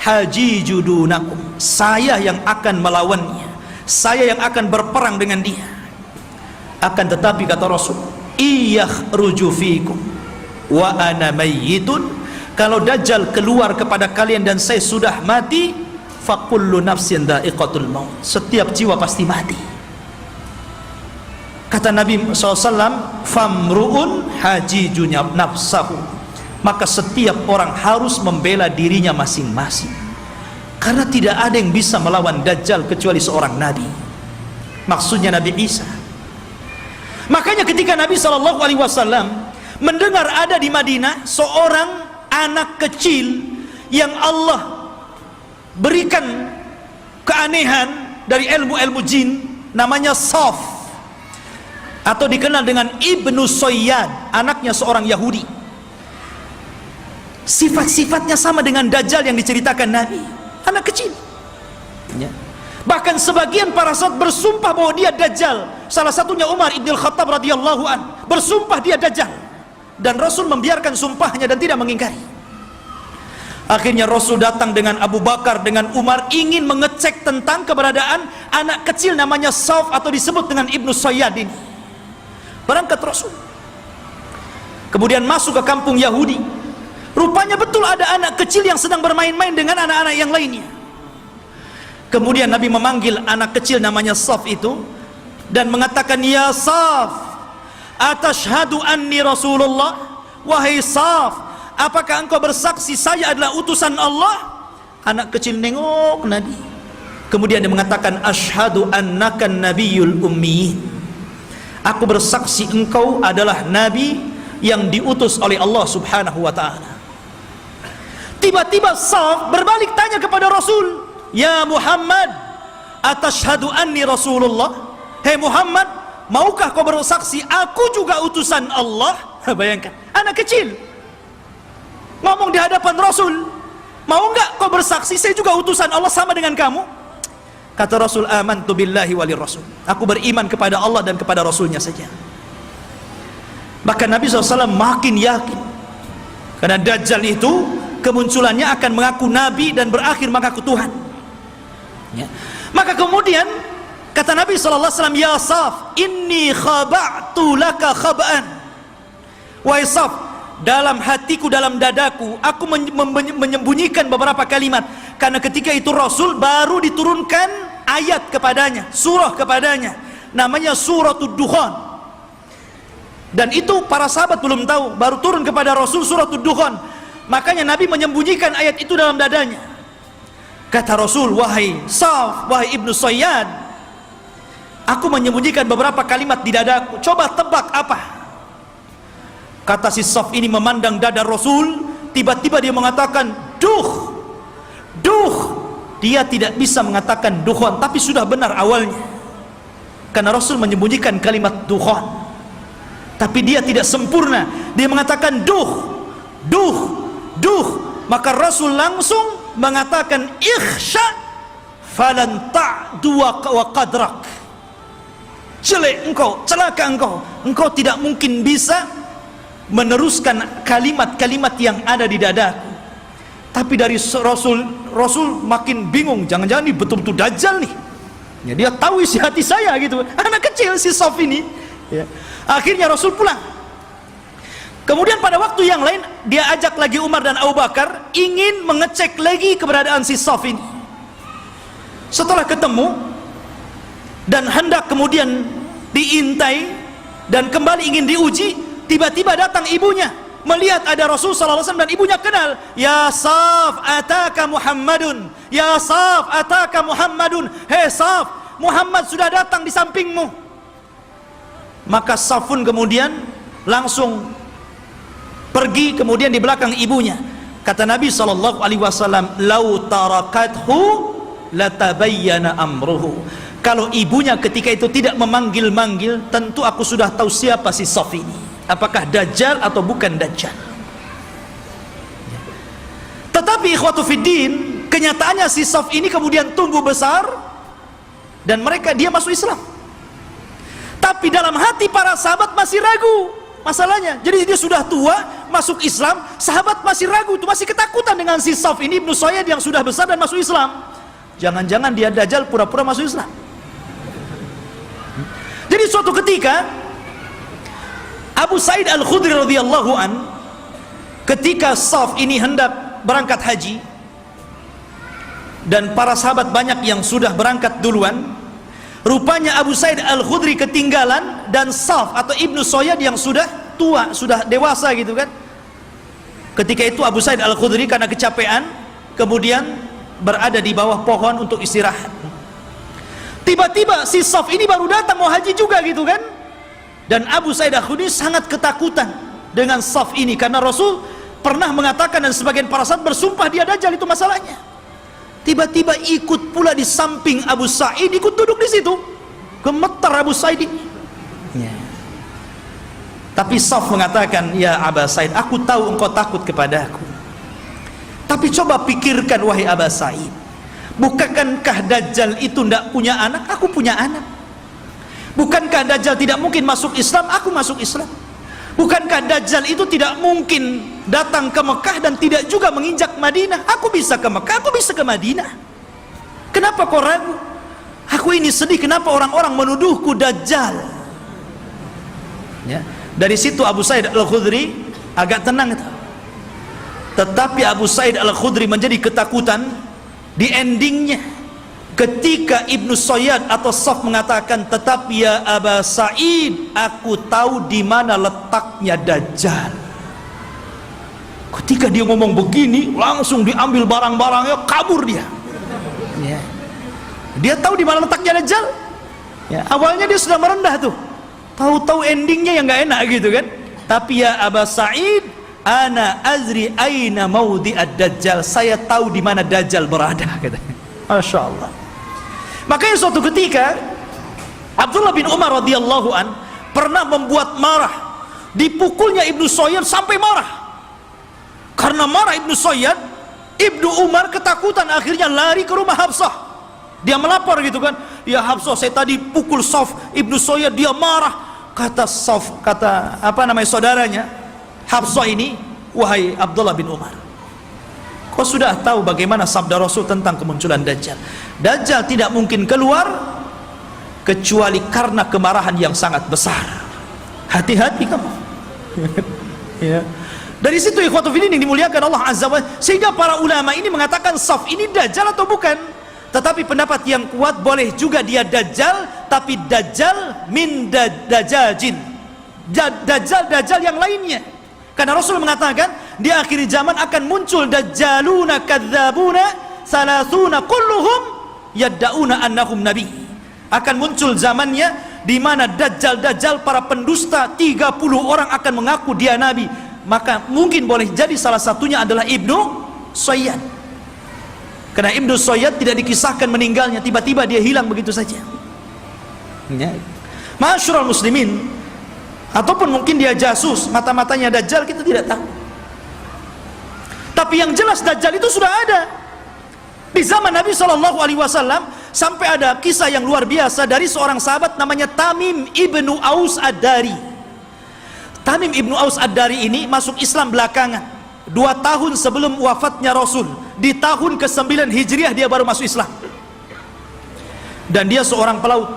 hajijudunakum, saya yang akan melawannya, saya yang akan berperang dengan dia. Akan tetapi kata Rasul, iyakhruju fikum wa ana mayyitun, kalau Dajjal keluar kepada kalian dan saya sudah mati, fakullu nafsin dha'iqatul maut, setiap jiwa pasti mati. Kata Nabi SAW, famru'un hajijunya nafsahu, maka setiap orang harus membela dirinya masing-masing, karena tidak ada yang bisa melawan Dajjal kecuali seorang Nabi, maksudnya Nabi Isa. Makanya ketika Nabi SAW mendengar ada di Madinah seorang anak kecil yang Allah berikan keanehan dari ilmu-ilmu jin, namanya Saf, atau dikenal dengan Ibnu Soyyad, anaknya seorang Yahudi. Sifat-sifatnya sama dengan Dajjal yang diceritakan Nabi, anak kecil ya. Bahkan sebagian para sahabat bersumpah bahwa dia Dajjal. Salah satunya Umar ibn Khattab radhiyallahu an bersumpah dia Dajjal, dan Rasul membiarkan sumpahnya dan tidak mengingkari. Akhirnya Rasul datang dengan Abu Bakar, dengan Umar, ingin mengecek tentang keberadaan anak kecil namanya Sauf atau disebut dengan Ibnu Sayyad ini. Berangkat Rasul, kemudian masuk ke kampung Yahudi. Rupanya betul ada anak kecil yang sedang bermain-main dengan anak-anak yang lainnya. Kemudian Nabi memanggil anak kecil namanya Sauf itu dan mengatakan, "Ya Sauf, atashhadu anni Rasulullah?" Wahai Sauf, apakah engkau bersaksi saya adalah utusan Allah? Anak kecil nengok Nabi. Kemudian dia mengatakan, "Ashhadu annaka nabiyyul ummi." Aku bersaksi engkau adalah nabi yang diutus oleh Allah Subhanahu wa taala. Tiba-tiba Sauf berbalik tanya kepada Rasul, "Ya Muhammad, atashhadu anni Rasulullah?" Hei Muhammad, maukah kau bersaksi aku juga utusan Allah? Bayangkan, anak kecil ngomong di hadapan Rasul, mau enggak kau bersaksi saya juga utusan Allah sama dengan kamu? Kata Rasul, "Amantu billahi walir rasul." Aku beriman kepada Allah dan kepada Rasulnya saja. Bahkan Nabi SAW makin yakin, karena Dajjal itu kemunculannya akan mengaku Nabi dan berakhir mengaku Tuhan ya. Maka kemudian kata Nabi SAW, "Ya Sauf, inni khaba'tu laka khaba'an." Wahai Sauf, dalam hatiku, dalam dadaku, aku menyembunyikan beberapa kalimat, karena ketika itu Rasul baru diturunkan ayat kepadanya, surah kepadanya, namanya Suratul Dukhan. Dan itu para sahabat belum tahu, baru turun kepada Rasul Suratul Dukhan. Makanya Nabi menyembunyikan ayat itu dalam dadanya. Kata Rasul, "Wahai Sauf, wahai Ibnu Sayyad, aku menyembunyikan beberapa kalimat di dadaku, coba tebak apa?" Kata si Sauf ini memandang dada Rasul, tiba-tiba dia mengatakan, "Duh, duh." Dia tidak bisa mengatakan dukhan, tapi sudah benar awalnya, karena Rasul menyembunyikan kalimat dukhan, tapi dia tidak sempurna. Dia mengatakan duh, duh, duh. Maka Rasul langsung mengatakan, "Ikhsha falan ta'du wa qadrak." Jelek engkau, celaka engkau, engkau tidak mungkin bisa meneruskan kalimat-kalimat yang ada di dadaku. Tapi dari Rasul makin bingung, jangan-jangan ini betul-betul Dajjal nih ya, dia tahu isi hati saya gitu, anak kecil si Sauf ini ya. Akhirnya Rasul pulang. Kemudian pada waktu yang lain dia ajak lagi Umar dan Abu Bakar, ingin mengecek lagi keberadaan si Sauf ini. Setelah ketemu dan hendak kemudian diintai dan kembali ingin diuji, tiba-tiba datang ibunya, melihat ada Rasul SAW dan ibunya kenal. "Ya Sauf, ataka Muhammadun. Ya Sauf, ataka Muhammadun." Hei Sauf, Muhammad sudah datang di sampingmu. Maka Sauf pun kemudian langsung pergi kemudian di belakang ibunya. Kata Nabi SAW, "Lau tarakathu latabayyana amruhu." Kalau ibunya ketika itu tidak memanggil-manggil, tentu aku sudah tahu siapa si Sauf ini, apakah Dajjal atau bukan Dajjal. Tetapi ikhwatu fiddin, kenyataannya si Sauf ini kemudian tumbuh besar dan dia masuk Islam. Tapi dalam hati para sahabat masih ragu masalahnya. Jadi dia sudah tua, masuk Islam, sahabat masih ragu, itu masih ketakutan dengan si Sauf ini Ibnu Sayyad yang sudah besar dan masuk Islam. Jangan-jangan dia Dajjal pura-pura masuk Islam. Jadi suatu ketika Abu Sa'id Al-Khudri radhiyallahu an, ketika Sauf ini hendak berangkat haji dan para sahabat banyak yang sudah berangkat duluan, rupanya Abu Sa'id Al-Khudri ketinggalan dan Sauf atau Ibnu Sayyad yang sudah tua, sudah dewasa gitu kan. Ketika itu Abu Sa'id Al-Khudri karena kecapean kemudian berada di bawah pohon untuk istirahat. Tiba-tiba si Sauf ini baru datang mau haji juga gitu kan. Dan Abu Sa'id Al-Khudri sangat ketakutan dengan Sauf ini, karena Rasul pernah mengatakan dan sebagian para sahabat bersumpah dia Dajjal, itu masalahnya. Tiba-tiba ikut pula di samping Abu Sa'id, ikut duduk di situ. Gemetar Abu Sa'id ini. Ya. Tapi Sauf mengatakan, "Ya Abu Sa'id, aku tahu engkau takut kepada aku. Tapi coba pikirkan wahai Abu Sa'id, Bukankah Dajjal itu tidak punya anak? Aku punya anak. Bukankah Dajjal tidak mungkin masuk Islam? Aku masuk Islam. Bukankah Dajjal itu tidak mungkin datang ke Mekah dan tidak juga menginjak Madinah? Aku bisa ke Mekah, aku bisa ke Madinah. Kenapa kau ragu? Aku ini sedih, kenapa orang-orang menuduhku Dajjal? Ya. Dari situ Abu Sa'id Al-Khudri agak tenang. Tetapi Abu Sa'id Al-Khudri menjadi ketakutan di endingnya ketika Ibnu Sayyad atau Saf mengatakan, tetapi ya Aba Sa'id, aku tahu di mana letaknya Dajjal. Ketika dia ngomong begini, langsung diambil barang-barangnya, kabur dia. Ya. Dia tahu di mana letaknya Dajjal. Ya. Awalnya dia sudah merendah tuh, tahu-tahu endingnya yang nggak enak gitu kan. Tapi ya Aba Sa'id, ana azri aina maudhi'ad Dajjal, saya tahu di mana Dajjal berada, katanya. Masya Allah. Makanya suatu ketika Abdullah bin Umar radhiyallahu an pernah membuat marah, dipukulnya Ibnu Sayyad sampai marah. Karena marah Ibnu Sayyad, Ibnu Umar ketakutan, akhirnya lari ke rumah Hafsah. Dia melapor gitu kan, ya Hafsah, saya tadi pukul Saf, Ibnu Sayyad dia marah. Kata Saf, kata saudaranya Hafsah ini, wahai Abdullah bin Umar, kau sudah tahu bagaimana sabda Rasul tentang kemunculan Dajjal. Dajjal tidak mungkin keluar kecuali karena kemarahan yang sangat besar. Hati-hati kamu. Ya. Dari situ ikhwatu fillah yang dimuliakan Allah Azza wa Jalla, sehingga para ulama ini mengatakan Saf ini Dajjal atau bukan. Tetapi pendapat yang kuat, boleh juga dia Dajjal, tapi Dajjal min dajajin, Dajjal yang lainnya. Karena Rasul mengatakan di akhir zaman akan muncul dajjaluna kadzabuna salasuna kulluhum yad'una annahum nabi. Akan muncul zamannya di mana dajjal para pendusta 30 orang akan mengaku dia nabi. Maka mungkin boleh jadi salah satunya adalah Ibnu Sayyad. Karena Ibnu Sayyad tidak dikisahkan meninggalnya, tiba-tiba dia hilang begitu saja. Ya. Ma'asyiral muslimin, ataupun mungkin dia jasus, mata-matanya Dajjal, kita tidak tahu. Tapi yang jelas Dajjal itu sudah ada di zaman Nabi SAW. Sampai ada kisah yang luar biasa dari seorang sahabat namanya Tamim ibnu Aus Ad-Dari. Tamim ibnu Aus Ad-Dari ini masuk Islam belakangan, 2 tahun sebelum wafatnya Rasul. Di tahun ke-9 Hijriah dia baru masuk Islam. Dan dia seorang pelaut.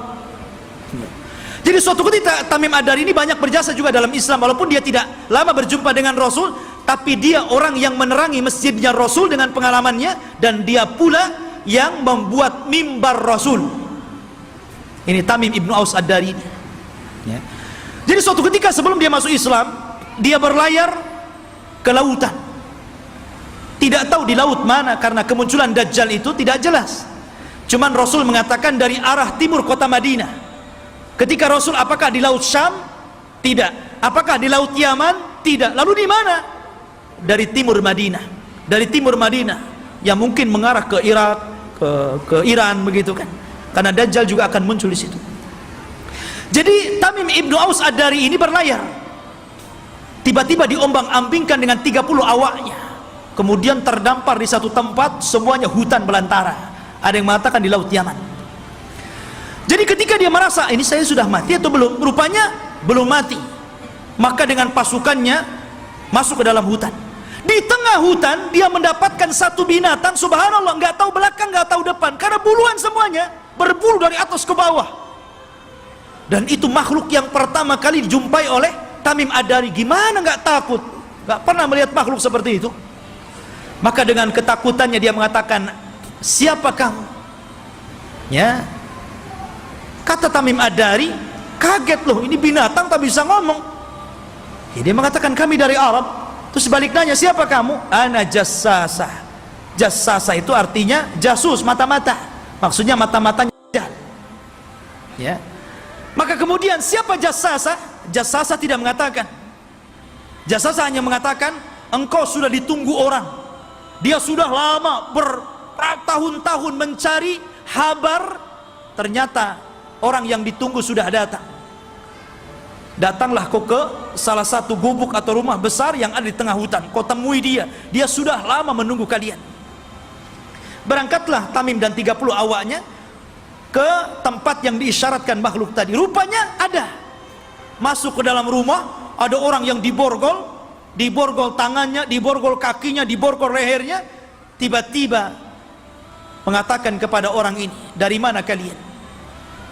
Jadi suatu ketika Tamim Ad-Dari ini banyak berjasa juga dalam Islam, walaupun dia tidak lama berjumpa dengan Rasul, tapi dia orang yang menerangi masjidnya Rasul dengan pengalamannya, dan dia pula yang membuat mimbar Rasul. Ini Tamim ibnu Aus Ad-Dari ini. Ya. Jadi suatu ketika sebelum dia masuk Islam, dia berlayar ke lautan. Tidak tahu di laut mana, karena kemunculan Dajjal itu tidak jelas. Cuman Rasul mengatakan dari arah timur kota Madinah. Ketika Rasul, apakah di laut Syam? Tidak. Apakah di laut Yaman? Tidak. Lalu di mana? Dari timur Madinah. Dari timur Madinah yang mungkin mengarah ke Irak, ke Iran begitu kan. Karena Dajjal juga akan muncul di situ. Jadi Tamim ibnu Aus Ad-Dari ini berlayar. Tiba-tiba diombang-ambingkan dengan 30 awaknya. Kemudian terdampar di satu tempat, semuanya hutan belantara. Ada yang mengatakan di laut Yaman. Jadi ketika dia merasa ini saya sudah mati atau belum, rupanya belum mati. Maka dengan pasukannya masuk ke dalam hutan. Di tengah hutan dia mendapatkan satu binatang, subhanallah, nggak tahu belakang, nggak tahu depan, karena buluan semuanya, berbulu dari atas ke bawah. Dan itu makhluk yang pertama kali dijumpai oleh Tamim Ad-Dari. Gimana nggak takut? Nggak pernah melihat makhluk seperti itu. Maka dengan ketakutannya dia mengatakan, siapa kamu? Ya. Kata Tamim Ad-Dari, kaget loh, ini binatang tak bisa ngomong. Ya, dia mengatakan kami dari Arab. Terus balik nanya, siapa kamu? Ana jassasah. Jassasah itu artinya jasus, mata-mata. Maksudnya mata-matanya. Ya. Maka kemudian siapa jassasah? Jassasah tidak mengatakan. Jassasah hanya mengatakan, engkau sudah ditunggu orang. Dia sudah lama bertahun-tahun mencari kabar, ternyata orang yang ditunggu sudah datang. Datanglah kau ke salah satu gubuk atau rumah besar yang ada di tengah hutan. Kau temui dia. Dia sudah lama menunggu kalian. Berangkatlah Tamim dan 30 awaknya ke tempat yang diisyaratkan makhluk tadi. Rupanya ada. Masuk ke dalam rumah, ada orang yang diborgol tangannya, diborgol kakinya, diborgol lehernya. Tiba-tiba mengatakan kepada orang ini, dari mana kalian?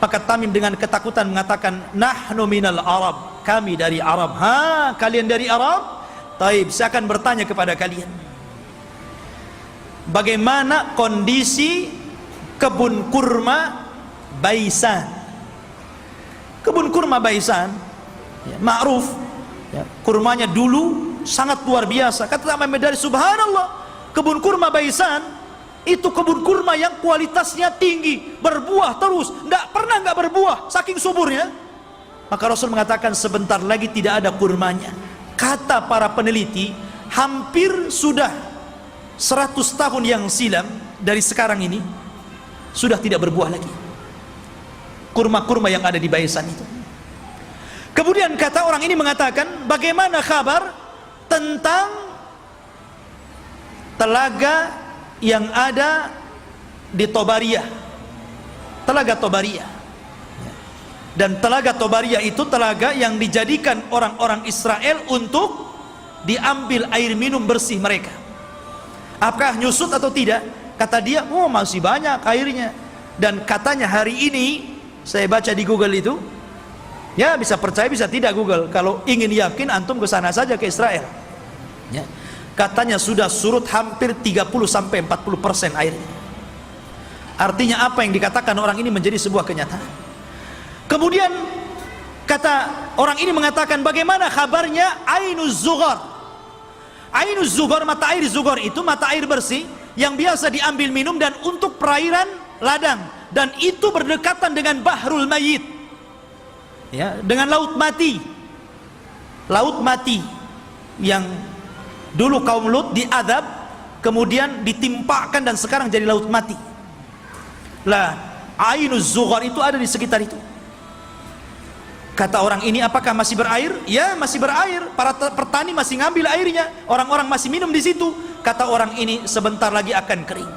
Maka Tamim dengan ketakutan mengatakan, nahnu minal Arab, kami dari Arab. Ha, kalian dari Arab? Taib, saya akan bertanya kepada kalian, bagaimana kondisi kebun kurma Baisan? Kebun kurma Baisan, ya, ma'ruf, ya, kurmanya dulu sangat luar biasa. Kata Tamim Ad-Dari, subhanallah, kebun kurma Baisan itu kebun kurma yang kualitasnya tinggi, berbuah terus, tidak pernah nggak berbuah, saking suburnya. Maka Rasul mengatakan sebentar lagi tidak ada kurmanya. Kata para peneliti, hampir sudah 100 tahun yang silam dari sekarang ini sudah tidak berbuah lagi kurma-kurma yang ada di Baisan itu. Kemudian kata orang ini mengatakan, bagaimana kabar tentang telaga yang ada di Tobariyah, telaga Tobariyah. Dan telaga Tobariyah itu telaga yang dijadikan orang-orang Israel untuk diambil air minum bersih mereka. Apakah nyusut atau tidak? Kata dia, oh masih banyak airnya. Dan katanya hari ini, saya baca di Google itu, ya bisa percaya bisa tidak Google, kalau ingin yakin antum ke sana saja, ke Israel, ya. Katanya sudah surut hampir 30-40% airnya. Artinya apa yang dikatakan orang ini menjadi sebuah kenyataan. Kemudian kata orang ini mengatakan, bagaimana kabarnya Ainuz Zughar? Ainuz Zughar, mata air Zughar itu mata air bersih yang biasa diambil minum dan untuk perairan ladang, dan itu berdekatan dengan Bahrul Mayyit, ya, dengan laut mati. Laut mati yang dulu kaum Lut diadab, kemudian ditimpakan dan sekarang jadi laut mati. Lah, Ainuz Zughar itu ada di sekitar itu. Kata orang ini, apakah masih berair? Ya, masih berair. Para petani masih ngambil airnya, orang-orang masih minum di situ. Kata orang ini, sebentar lagi akan kering.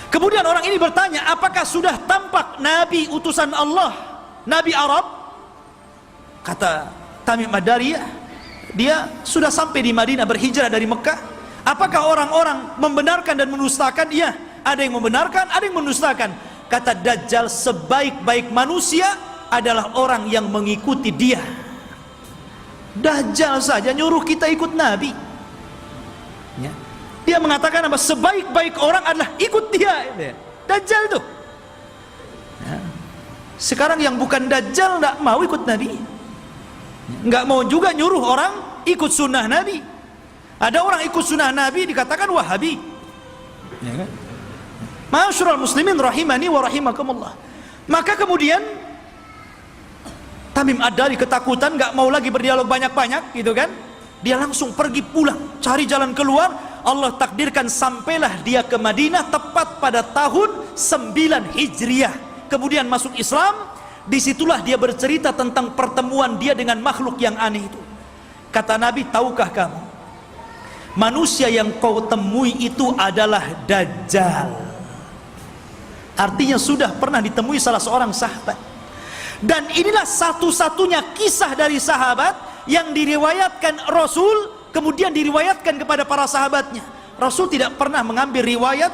Kemudian orang ini bertanya, apakah sudah tampak Nabi utusan Allah, Nabi Arab? Kata Tamim Ad-Dari, dia sudah sampai di Madinah, berhijrah dari Mekah. Apakah orang-orang membenarkan dan mendustakan? Iya, ada yang membenarkan, ada yang mendustakan. Kata Dajjal, sebaik-baik manusia adalah orang yang mengikuti dia. Dajjal saja nyuruh kita ikut Nabi, ya. Dia mengatakan apa? Sebaik-baik orang adalah ikut dia. Dajjal tuh, ya. Sekarang yang bukan Dajjal nggak mau ikut Nabi, nggak mau juga nyuruh orang ikut sunnah Nabi. Ada orang ikut sunnah Nabi dikatakan Wahabi, ya kan? Ma'asyiral muslimin rahimani wa rahimakumullah. Maka kemudian Tamim Ad-Dari ketakutan, nggak mau lagi berdialog banyak-banyak, gitu kan? Dia langsung pergi pulang, cari jalan keluar. Allah takdirkan sampailah dia ke Madinah tepat pada tahun 9 Hijriah. Kemudian masuk Islam. Disitulah dia bercerita tentang pertemuan dia dengan makhluk yang aneh itu. Kata Nabi, tahukah kamu, manusia yang kau temui itu adalah Dajjal. Artinya sudah pernah ditemui salah seorang sahabat. Dan inilah satu-satunya kisah dari sahabat yang diriwayatkan Rasul, kemudian diriwayatkan kepada para sahabatnya. Rasul tidak pernah mengambil riwayat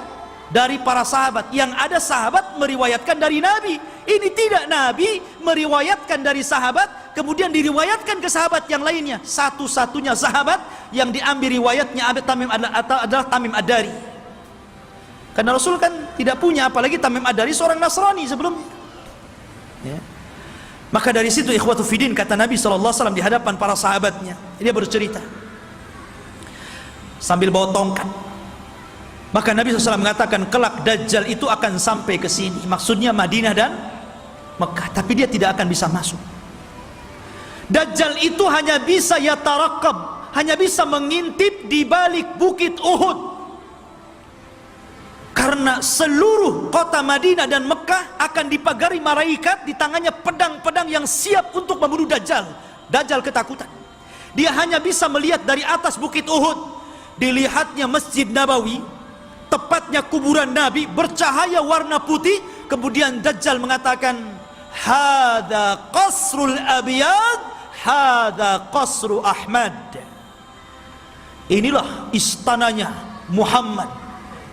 dari para sahabat. Yang ada sahabat meriwayatkan dari Nabi. Ini tidak, Nabi meriwayatkan dari sahabat, kemudian diriwayatkan ke sahabat yang lainnya. Satu-satunya sahabat yang diambil riwayatnya adalah Tamim Ad-Dari. Karena Rasul kan tidak punya, apalagi Tamim Ad-Dari seorang Nasrani sebelumnya, ya. Maka dari situ ikhwatu fiddin, kata Nabi SAW di hadapan para sahabatnya, dia bercerita sambil bawa tongkat. Maka Nabi SAW mengatakan, kelak Dajjal itu akan sampai ke sini, maksudnya Madinah dan Mekah, tapi dia tidak akan bisa masuk. Dajjal itu hanya bisa yatarakab, hanya bisa mengintip di balik bukit Uhud. Karena seluruh kota Madinah dan Mekah akan dipagari malaikat, di tangannya pedang-pedang yang siap untuk membunuh Dajjal. Dajjal ketakutan. Dia hanya bisa melihat dari atas bukit Uhud. Dilihatnya Masjid Nabawi, tepatnya kuburan Nabi, bercahaya warna putih. Kemudian Dajjal mengatakan, hadza qasrul abyad, hadza qasru Ahmad. Inilah istananya Muhammad,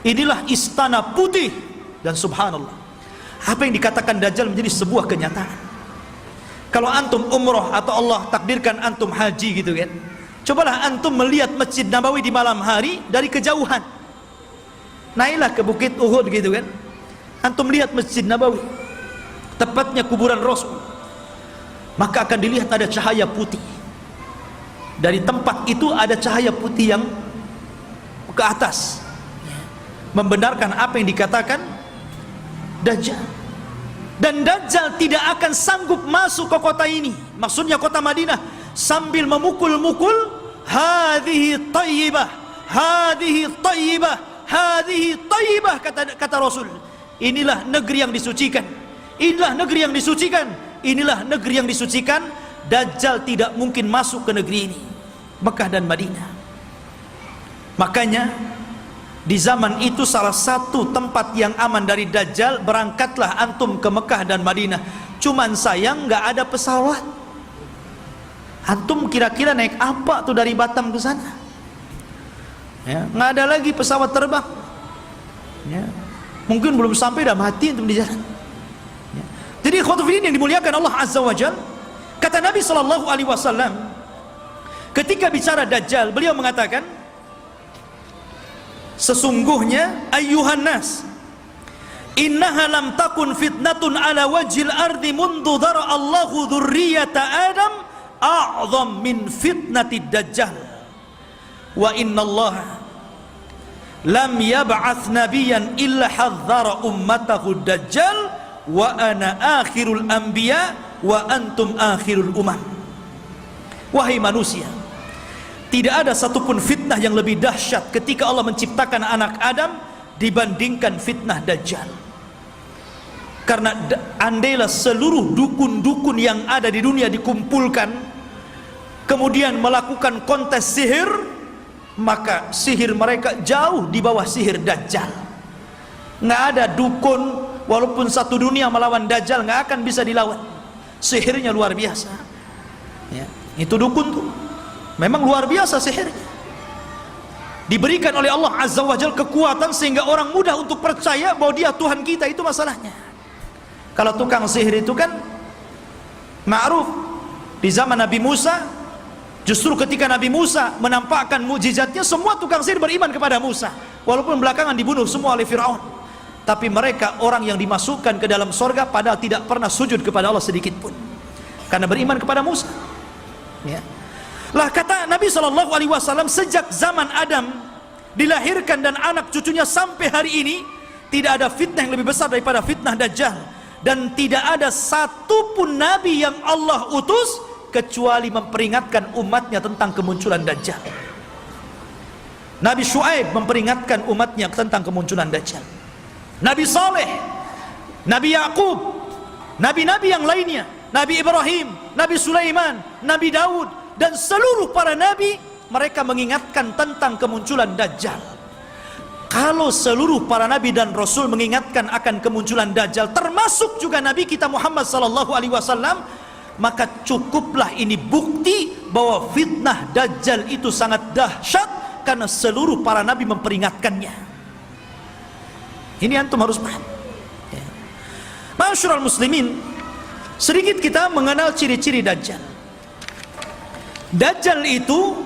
inilah istana putih. Dan subhanallah, apa yang dikatakan Dajjal menjadi sebuah kenyataan. Kalau antum umroh atau Allah takdirkan antum haji gitu kan, cobalah antum melihat Masjid Nabawi di malam hari dari kejauhan. Naiklah ke Bukit Uhud gitu kan, antum lihat Masjid Nabawi, tepatnya kuburan Rasul, maka akan dilihat ada cahaya putih. Dari tempat itu ada cahaya putih yang ke atas, membenarkan apa yang dikatakan Dajjal. Dan Dajjal tidak akan sanggup masuk ke kota ini, maksudnya kota Madinah, sambil memukul-mukul, hadhihi tayyibah, hadhihi tayyibah, hadhihi tayyibah, kata Rasul. Inilah negeri yang disucikan, inilah negeri yang disucikan, inilah negeri yang disucikan. Dajjal tidak mungkin masuk ke negeri ini, Mekah dan Madinah. Makanya di zaman itu salah satu tempat yang aman dari Dajjal, berangkatlah antum ke Mekah dan Madinah. Cuman sayang nggak ada pesawat. Antum kira-kira naik apa tuh dari Batam ke sana? Ya, nggak ada lagi pesawat terbang. Ya, mungkin belum sampai dah mati antum di jalan. Ya. Jadi khotufin yang dimuliakan Allah Azza wa Jalla, kata Nabi SAW ketika bicara Dajjal, beliau mengatakan, sesungguhnya ayyuhan nas, innaha lam takun fitnatun ala wajhil ardi mundu dhara Allahu dzurriyyata Adam a'zam min fitnatid Dajjal, wa inna Allah lam yab'ats nabiyyan illa hadzara ummatahu Dajjal wa ana akhirul anbiya wa antum akhirul umam. Wahai manusia, tidak ada satupun fitnah yang lebih dahsyat ketika Allah menciptakan anak Adam dibandingkan fitnah Dajjal. Karena andailah seluruh dukun-dukun yang ada di dunia dikumpulkan, kemudian melakukan kontes sihir, maka sihir mereka jauh di bawah sihir Dajjal. Nggak ada dukun, walaupun satu dunia melawan Dajjal, nggak akan bisa dilawan. Sihirnya luar biasa. Ya, itu dukun tuh memang luar biasa sihirnya. Diberikan oleh Allah Azza wa Jalla kekuatan sehingga orang mudah untuk percaya bahwa dia Tuhan kita. Itu masalahnya. Kalau tukang sihir itu kan ma'ruf di zaman Nabi Musa. Justru ketika Nabi Musa menampakkan mukjizatnya, semua tukang sihir beriman kepada Musa, walaupun belakangan dibunuh semua oleh Fir'aun. Tapi mereka orang yang dimasukkan ke dalam sorga padahal tidak pernah sujud kepada Allah sedikit pun, karena beriman kepada Musa. Ya. Lah kata Nabi SAW, sejak zaman Adam dilahirkan dan anak cucunya sampai hari ini, tidak ada fitnah yang lebih besar daripada fitnah Dajjal. Dan tidak ada satupun Nabi yang Allah utus kecuali memperingatkan umatnya tentang kemunculan Dajjal. Nabi Syuaib memperingatkan umatnya tentang kemunculan Dajjal. Nabi Saleh, Nabi Yakub, nabi-nabi yang lainnya, Nabi Ibrahim, Nabi Sulaiman, Nabi Daud, dan seluruh para nabi, mereka mengingatkan tentang kemunculan Dajjal. Kalau seluruh para nabi dan rasul mengingatkan akan kemunculan Dajjal, termasuk juga Nabi kita Muhammad SAW, maka cukuplah ini bukti bahwa fitnah Dajjal itu sangat dahsyat, karena seluruh para nabi memperingatkannya. Ini antum harus paham. Ya. Ma'asyiral muslimin, sedikit kita mengenal ciri-ciri Dajjal. Dajjal itu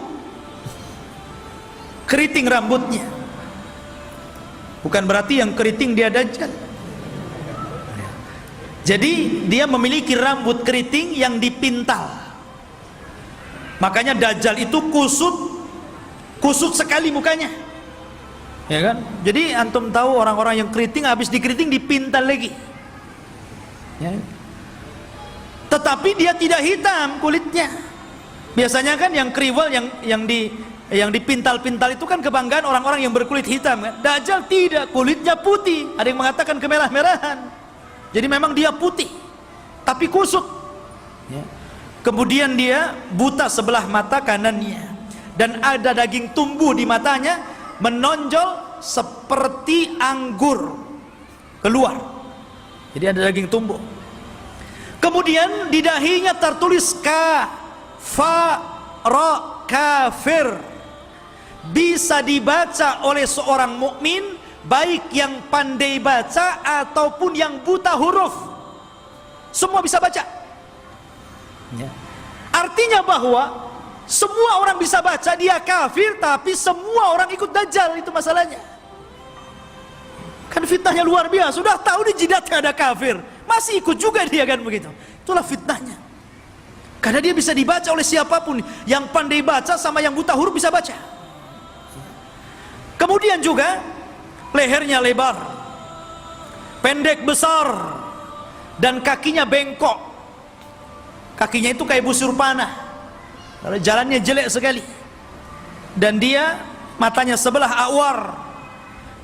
keriting rambutnya. Bukan berarti yang keriting dia Dajjal. Jadi dia memiliki rambut keriting yang dipintal. Makanya Dajjal itu kusut sekali mukanya. Ya kan? Jadi antum tahu orang-orang yang keriting, habis dikeriting dipintal lagi. Ya. Tetapi dia tidak hitam kulitnya. Biasanya kan yang kriwel, yang dipintal-pintal itu kan kebanggaan orang-orang yang berkulit hitam kan? Dajjal tidak, kulitnya putih. Ada yang mengatakan kemerah-merahan. Jadi memang dia putih, tapi kusut. Ya. Kemudian dia buta sebelah mata kanannya, dan ada daging tumbuh di matanya, menonjol seperti anggur keluar. Jadi ada daging tumbuh. Kemudian di dahinya tertulis kafir. Bisa dibaca oleh seorang mukmin, baik yang pandai baca ataupun yang buta huruf. Semua bisa baca. Ya. Artinya bahwa semua orang bisa baca dia kafir, tapi semua orang ikut Dajjal, itu masalahnya. Kan fitnahnya luar biasa. Sudah tahu di jidatnya ada kafir, masih ikut juga dia, kan begitu. Itulah fitnahnya. Karena dia bisa dibaca oleh siapapun. Yang pandai baca sama yang buta huruf bisa baca. Kemudian juga lehernya lebar, pendek besar, dan kakinya bengkok. Kakinya itu kayak busur panah. Kalau jalannya jelek sekali. Dan dia matanya sebelah awar.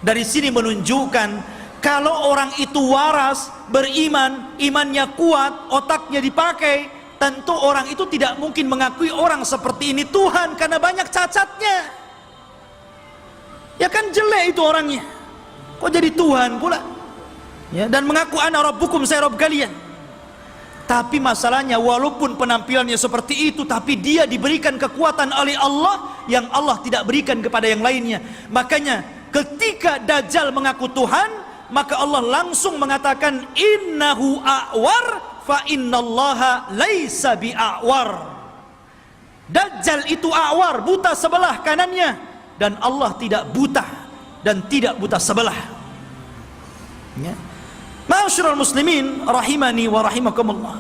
Dari sini menunjukkan kalau orang itu waras, beriman, imannya kuat, otaknya dipakai, tentu orang itu tidak mungkin mengakui orang seperti ini Tuhan, karena banyak cacatnya. Ya kan jelek itu orangnya, kok jadi Tuhan pula? Ya, dan mengaku ana rabbukum, saya Rabb kalian. Tapi masalahnya walaupun penampilannya seperti itu, tapi dia diberikan kekuatan oleh Allah yang Allah tidak berikan kepada yang lainnya. Makanya ketika Dajjal mengaku Tuhan, maka Allah langsung mengatakan innahu a'war fa innallaha laisa bi'a'war. Dajjal itu a'war, buta sebelah kanannya, dan Allah tidak buta dan tidak buta sebelah. Ya. Ma'asyiral muslimin rahimani wa rahimakumullah.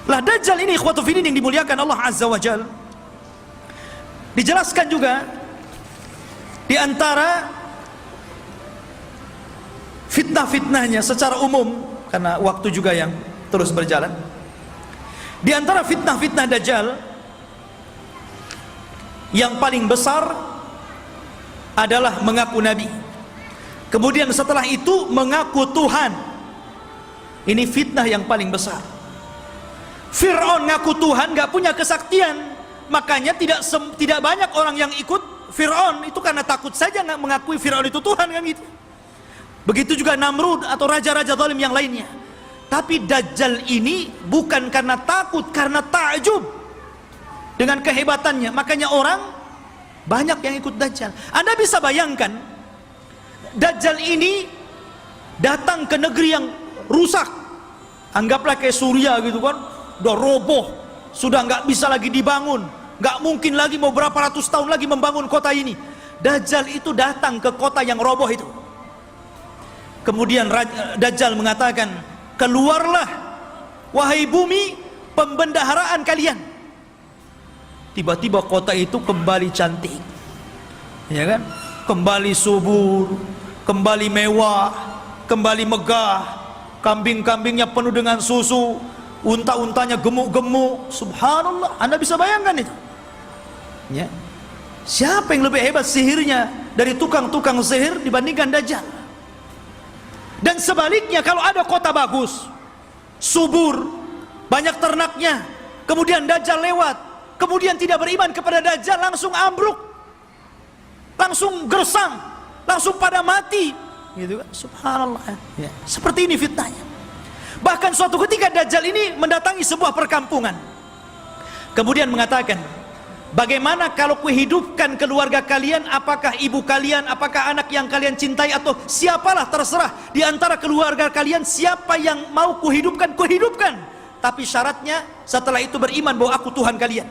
Lah Dajjal ini ikhwatu fillah yang dimuliakan Allah Azza wa Jalla, dijelaskan juga di antara fitnah-fitnahnya secara umum, karena waktu juga yang terus berjalan. Di antara fitnah-fitnah Dajjal yang paling besar adalah mengaku nabi. Kemudian setelah itu mengaku Tuhan. Ini fitnah yang paling besar. Fir'aun ngaku Tuhan, gak punya kesaktian, makanya tidak banyak orang yang ikut Fir'aun. Itu karena takut saja nggak mengakui Fir'aun itu Tuhan, kan gitu. Begitu juga Namrud atau raja-raja zalim yang lainnya. Tapi Dajjal ini bukan karena takut, karena takjub dengan kehebatannya. Makanya orang banyak yang ikut Dajjal. Anda bisa bayangkan Dajjal ini datang ke negeri yang rusak, anggaplah kayak Suriah gitu kan, udah roboh, sudah nggak bisa lagi dibangun, nggak mungkin lagi mau berapa ratus tahun lagi membangun kota ini. Dajjal itu datang ke kota yang roboh itu. Kemudian Dajjal mengatakan, keluarlah wahai bumi, pembendaharaan kalian. Tiba-tiba kota itu kembali cantik, ya kan, kembali subur, kembali mewah, kembali megah. Kambing-kambingnya penuh dengan susu, unta-untanya gemuk-gemuk. Subhanallah, Anda bisa bayangkan itu, ya. Siapa yang lebih hebat sihirnya dari tukang-tukang sihir dibandingkan Dajjal? Dan sebaliknya, kalau ada kota bagus, subur, banyak ternaknya, kemudian Dajjal lewat, kemudian tidak beriman kepada Dajjal, langsung ambruk, langsung gersang, langsung pada mati, gitu kan? Subhanallah, ya. Seperti ini fitnahnya. Bahkan suatu ketika Dajjal ini mendatangi sebuah perkampungan, kemudian mengatakan, bagaimana kalau kuhidupkan keluarga kalian, apakah ibu kalian, apakah anak yang kalian cintai, atau siapalah terserah di antara keluarga kalian, siapa yang mau kuhidupkan, kuhidupkan. Tapi syaratnya setelah itu beriman bahwa aku Tuhan kalian.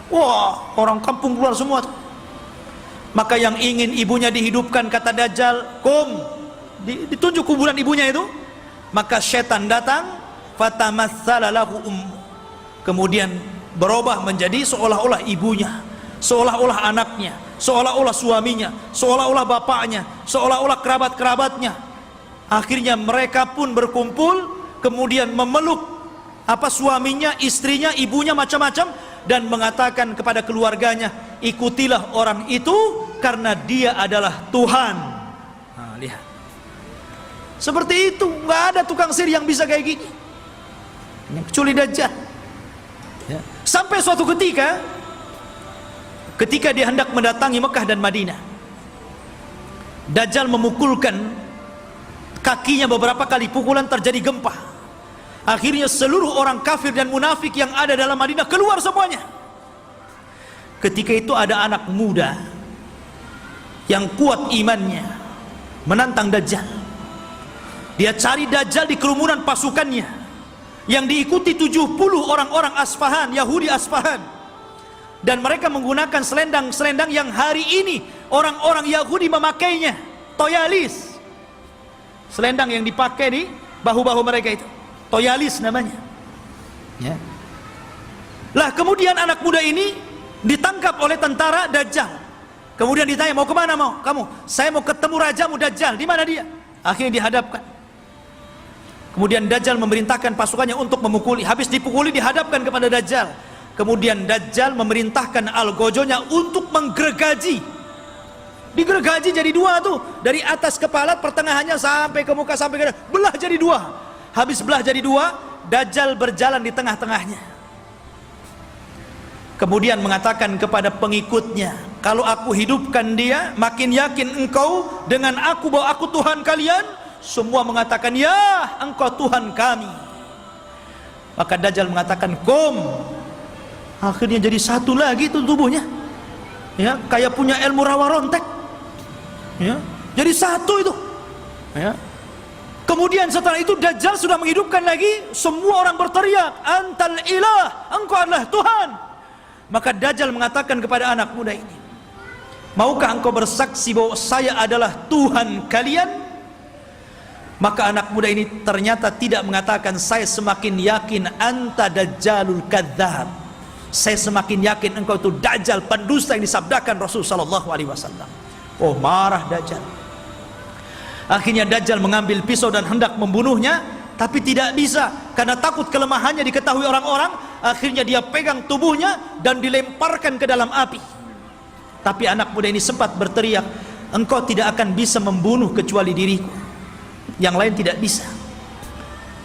Wah, orang kampung keluar semua tuh. Maka yang ingin ibunya dihidupkan, kata Dajjal, ditunjuk kuburan ibunya itu. Maka setan datang, fatamatsala lahu kemudian berubah menjadi seolah-olah ibunya, seolah-olah anaknya, seolah-olah suaminya, seolah-olah bapaknya, seolah-olah kerabat-kerabatnya. Akhirnya mereka pun berkumpul, kemudian memeluk suaminya, istrinya, ibunya, macam-macam, dan mengatakan kepada keluarganya, ikutilah orang itu karena dia adalah Tuhan. Nah, lihat, seperti itu. Nggak ada tukang sihir yang bisa kayak gini, kecuali Dajjal, ya. Sampai suatu ketika dia hendak mendatangi Mekah dan Madinah, Dajjal memukulkan kakinya beberapa kali pukulan, terjadi gempa. Akhirnya seluruh orang kafir dan munafik yang ada dalam Madinah keluar semuanya. Ketika itu ada anak muda yang kuat imannya menantang Dajjal. Dia cari Dajjal di kerumunan pasukannya yang diikuti 70 orang-orang Asfahan, Yahudi Asfahan. Dan mereka menggunakan selendang-selendang yang hari ini orang-orang Yahudi memakainya, toyalis. Selendang yang dipakai di bahu-bahu mereka itu, toyalis namanya. Ya. Lah kemudian anak muda ini ditangkap oleh tentara Dajjal. Kemudian ditanya, mau kemana mau kamu? Saya mau ketemu rajamu Dajjal. Di mana dia? Akhirnya dihadapkan. Kemudian Dajjal memerintahkan pasukannya untuk memukuli. Habis dipukuli dihadapkan kepada Dajjal. Kemudian Dajjal memerintahkan algojonya untuk menggergaji. Digergaji jadi dua tuh, dari atas kepala pertengahannya sampai ke muka, sampai ke belah jadi dua. Habis belah jadi dua, Dajjal berjalan di tengah-tengahnya. Kemudian mengatakan kepada pengikutnya, kalau aku hidupkan dia, makin yakin engkau dengan aku bahwa aku Tuhan kalian. Semua mengatakan, ya engkau Tuhan kami. Maka Dajjal mengatakan, kum. Akhirnya jadi satu lagi itu tubuhnya, ya, kayak punya ilmu rawa rontek, ya, jadi satu itu, ya. Kemudian setelah itu Dajjal sudah menghidupkan lagi. Semua orang berteriak, antal ilah, engkau adalah Tuhan. Maka Dajjal mengatakan kepada anak muda ini, maukah engkau bersaksi bahwa saya adalah Tuhan kalian? Maka anak muda ini ternyata tidak mengatakan, saya semakin yakin anta dajjalul kadzdzab. Saya semakin yakin engkau itu Dajjal, pendusta yang disabdakan Rasul sallallahu alaihi wasallam. Oh, marah Dajjal. Akhirnya Dajjal mengambil pisau dan hendak membunuhnya, tapi tidak bisa karena takut kelemahannya diketahui orang-orang. Akhirnya dia pegang tubuhnya dan dilemparkan ke dalam api. Tapi anak muda ini sempat berteriak, engkau tidak akan bisa membunuh kecuali diriku, yang lain tidak bisa.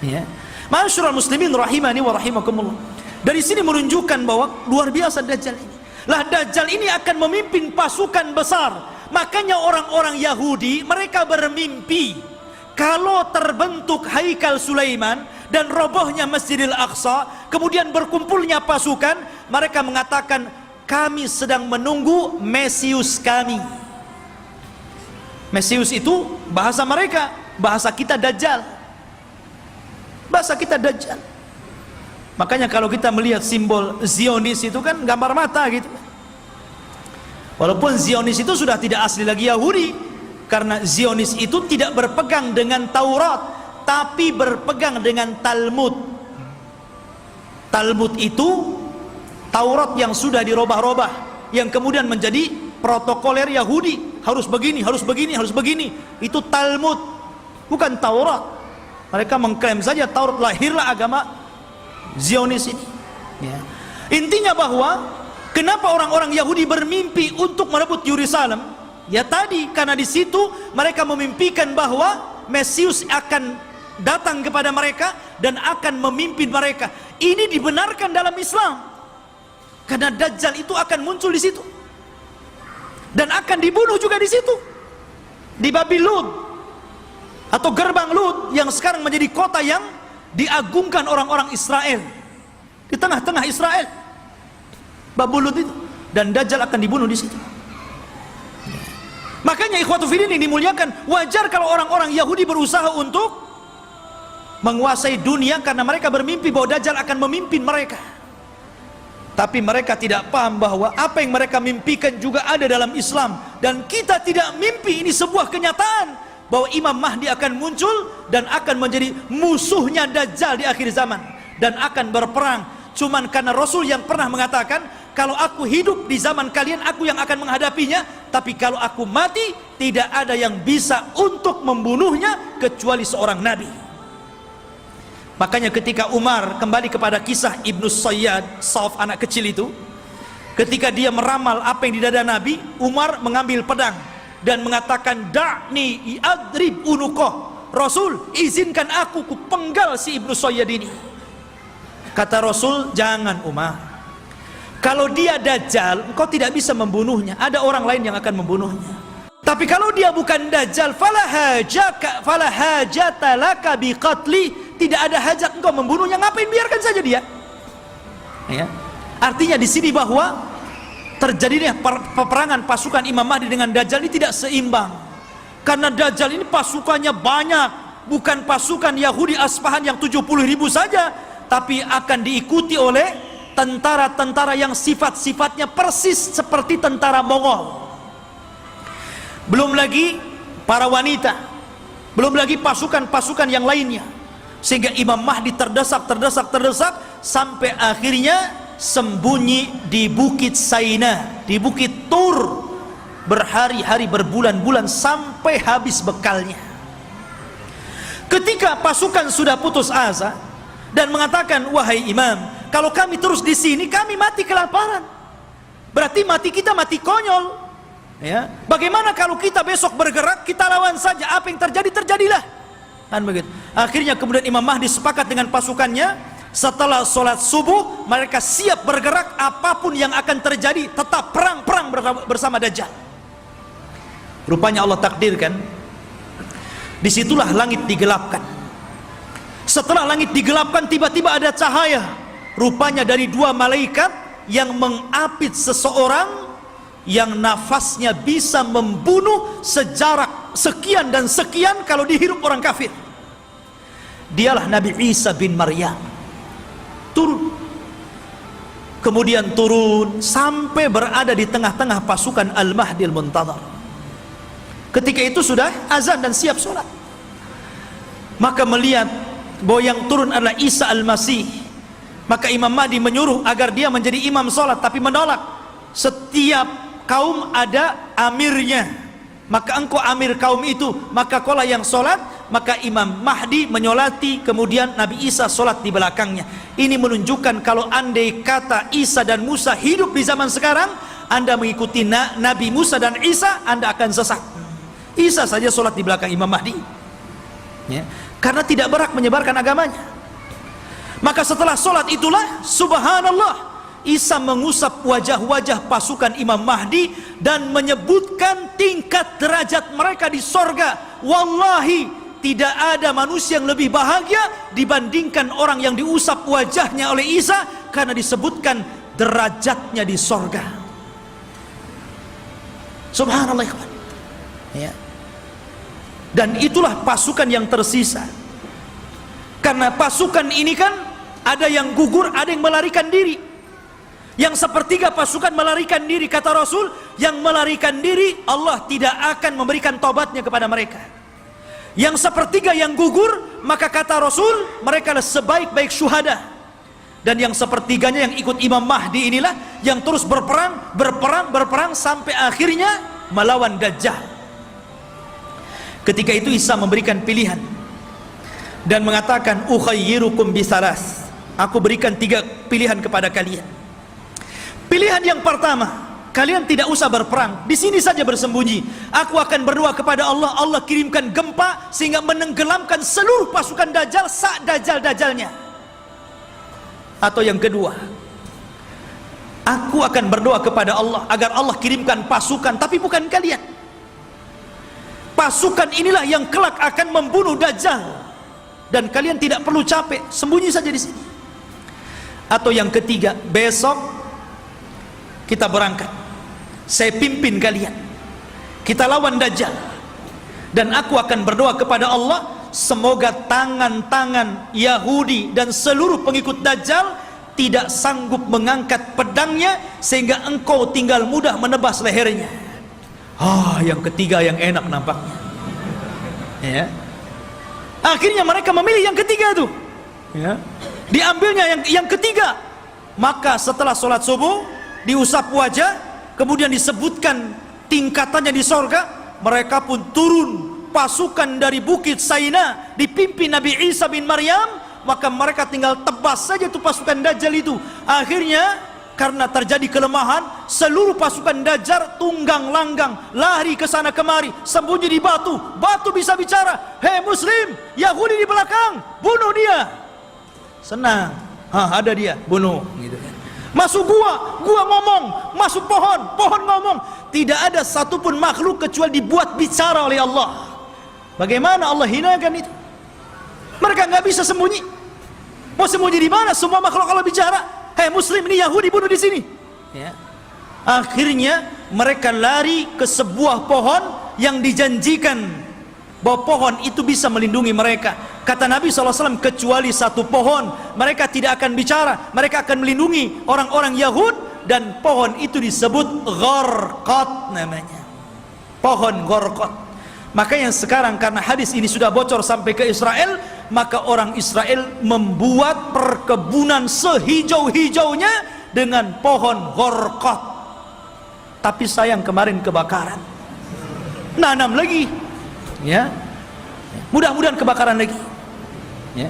Ya. Ma'asyiral muslimin rahimani wa rahimakumullah. Dari sini menunjukkan bahwa luar biasa Dajjal ini. Lah Dajjal ini akan memimpin pasukan besar. Makanya orang-orang Yahudi mereka bermimpi kalau terbentuk Haikal Sulaiman dan robohnya Masjidil Aqsa, kemudian berkumpulnya pasukan, mereka mengatakan, kami sedang menunggu Mesius kami. Mesius itu bahasa mereka, bahasa kita Dajjal. Bahasa kita Dajjal. Makanya kalau kita melihat simbol Zionis itu kan gambar mata gitu. Walaupun Zionis itu sudah tidak asli lagi Yahudi, karena Zionis itu tidak berpegang dengan Taurat, tapi berpegang dengan Talmud. Talmud itu Taurat yang sudah dirobah-robah, yang kemudian menjadi protokoler Yahudi, harus begini, harus begini, harus begini. Itu Talmud, bukan Taurat. Mereka mengklaim saja Taurat, lahirlah agama Zionis ini, ya. Intinya bahwa kenapa orang-orang Yahudi bermimpi untuk merebut Yerusalem? Ya tadi, karena di situ mereka memimpikan bahwa Mesius akan datang kepada mereka dan akan memimpin mereka. Ini dibenarkan dalam Islam, karena Dajjal itu akan muncul di situ dan akan dibunuh juga di situ, di Babil Lud atau gerbang Lud, yang sekarang menjadi kota yang diagungkan orang-orang Israel, di tengah-tengah Israel, Babul Lud itu, dan Dajjal akan dibunuh di situ. Makanya ikhwatu fillah yang dimuliakan, wajar kalau orang-orang Yahudi berusaha untuk menguasai dunia karena mereka bermimpi bahwa Dajjal akan memimpin mereka. Tapi mereka tidak paham bahwa apa yang mereka mimpikan juga ada dalam Islam, dan kita tidak mimpi, ini sebuah kenyataan bahwa Imam Mahdi akan muncul dan akan menjadi musuhnya Dajjal di akhir zaman dan akan berperang. Cuman karena Rasul yang pernah mengatakan, kalau aku hidup di zaman kalian, aku yang akan menghadapinya, tapi kalau aku mati, tidak ada yang bisa untuk membunuhnya kecuali seorang nabi. Makanya ketika Umar, kembali kepada kisah Ibnu Sayyad, Sauf anak kecil itu, ketika dia meramal apa yang di dada Nabi, Umar mengambil pedang dan mengatakan, da'ni i'adrib unuqah, Rasul izinkan aku penggal si Ibnu Sayyad ini. Kata Rasul, jangan Umar, kalau dia Dajjal engkau tidak bisa membunuhnya, ada orang lain yang akan membunuhnya. Tapi kalau dia bukan Dajjal, fala hajata laka biqatli, tidak ada hajat engkau membunuhnya, ngapain, biarkan saja dia. Ya. Artinya di sini bahwa terjadinya peperangan pasukan Imam Mahdi dengan Dajjal ini tidak seimbang. Karena Dajjal ini pasukannya banyak, bukan pasukan Yahudi Aspahan yang 70.000 saja, tapi akan diikuti oleh tentara-tentara yang sifat-sifatnya persis seperti tentara Mongol. Belum lagi para wanita, belum lagi pasukan-pasukan yang lainnya, sehingga Imam Mahdi terdesak sampai akhirnya sembunyi di Bukit Saina, di Bukit Tur, berhari-hari, berbulan-bulan sampai habis bekalnya. Ketika pasukan sudah putus asa dan mengatakan, wahai imam, kalau kami terus di sini kami mati kelaparan, berarti mati kita mati konyol. Ya, bagaimana kalau kita besok bergerak, kita lawan saja, apa yang terjadi terjadilah, kan begitu. Akhirnya kemudian Imam Mahdi sepakat dengan pasukannya, setelah sholat subuh mereka siap bergerak, apapun yang akan terjadi tetap perang bersama Dajjal. Rupanya Allah takdirkan, disitulah langit digelapkan. Setelah langit digelapkan, tiba-tiba ada cahaya, rupanya dari 2 malaikat yang mengapit seseorang yang nafasnya bisa membunuh sejarak sekian dan sekian kalau dihirup orang kafir. Dialah Nabi Isa bin Maryam. Turun, kemudian turun sampai berada di tengah-tengah pasukan Al-Mahdi Al-Muntadhar. Ketika itu sudah azan dan siap sholat, maka melihat bahwa yang turun adalah Isa Al-Masih, maka Imam Mahdi menyuruh agar dia menjadi imam sholat, tapi menolak. Setiap kaum ada amirnya, maka engkau amir kaum itu, maka kaulah yang sholat. Maka Imam Mahdi menyolati, kemudian Nabi Isa sholat di belakangnya. Ini menunjukkan kalau andai kata Isa dan Musa hidup di zaman sekarang, Anda mengikuti Nabi Musa dan Isa, Anda akan sesat. Isa saja sholat di belakang Imam Mahdi, ya, karena tidak berhak menyebarkan agamanya. Maka setelah sholat itulah, subhanallah, Isa mengusap wajah-wajah pasukan Imam Mahdi dan menyebutkan tingkat derajat mereka di sorga. Wallahi, tidak ada manusia yang lebih bahagia dibandingkan orang yang diusap wajahnya oleh Isa, karena disebutkan derajatnya di sorga. Subhanallah, ya. Dan itulah pasukan yang tersisa. Karena pasukan ini kan ada yang gugur, ada yang melarikan diri. Yang sepertiga pasukan melarikan diri, kata Rasul, yang melarikan diri Allah tidak akan memberikan tobatnya kepada mereka. Yang sepertiga yang gugur, maka kata Rasul, mereka adalah sebaik-baik syuhada. Dan yang sepertiganya yang ikut Imam Mahdi inilah yang terus berperang sampai akhirnya melawan Dajjal. Ketika itu Isa memberikan pilihan dan mengatakan, ukhayyirukum bisalas, aku berikan 3 pilihan kepada kalian. Pilihan yang pertama, kalian tidak usah berperang, di sini saja bersembunyi. Aku akan berdoa kepada Allah, Allah kirimkan gempa sehingga menenggelamkan seluruh pasukan Dajjal Dajjal-Dajjalnya. Atau yang kedua, aku akan berdoa kepada Allah agar Allah kirimkan pasukan, tapi bukan kalian. Pasukan inilah yang kelak akan membunuh Dajjal, dan kalian tidak perlu capek, sembunyi saja di sini. Atau yang ketiga, besok kita berangkat, saya pimpin kalian, kita lawan Dajjal, dan aku akan berdoa kepada Allah, semoga tangan-tangan Yahudi dan seluruh pengikut Dajjal tidak sanggup mengangkat pedangnya sehingga engkau tinggal mudah menebas lehernya. Yang ketiga yang enak nampaknya, ya. Akhirnya mereka memilih yang ketiga itu, ya. Diambilnya yang ketiga. Maka setelah sholat subuh diusap wajah, kemudian disebutkan tingkatannya di sorga, mereka pun turun, pasukan dari Bukit Saina dipimpin Nabi Isa bin Maryam, maka mereka tinggal tebas saja itu pasukan Dajjal itu. Akhirnya karena terjadi kelemahan, seluruh pasukan Dajjal tunggang langgang, lari ke sana kemari, sembunyi di batu. Batu bisa bicara, hei muslim, Yahudi di belakang, bunuh dia. Senang, ada dia, bunuh, gitu kan. Masuk gua ngomong, masuk pohon ngomong. tidak ada satupun makhluk kecuali dibuat bicara oleh Allah. Bagaimana Allah hinakan itu? Mereka nggak bisa sembunyi. Mau sembunyi di mana? Semua makhluk Allah bicara. Hei Muslim, ini Yahudi bunuh di sini. Ya. Akhirnya mereka lari ke sebuah pohon yang dijanjikan bahwa pohon itu bisa melindungi mereka. Kata Nabi SAW, kecuali satu pohon, mereka tidak akan bicara, mereka akan melindungi orang-orang Yahud, dan pohon itu disebut Gharqad namanya. Pohon Gharqad. Makanya sekarang karena hadis ini sudah bocor sampai ke Israel, maka orang Israel membuat perkebunan sehijau-hijaunya dengan pohon Gharqad. Tapi sayang kemarin kebakaran. Nanam lagi. Ya. Mudah-mudahan kebakaran lagi. Ya.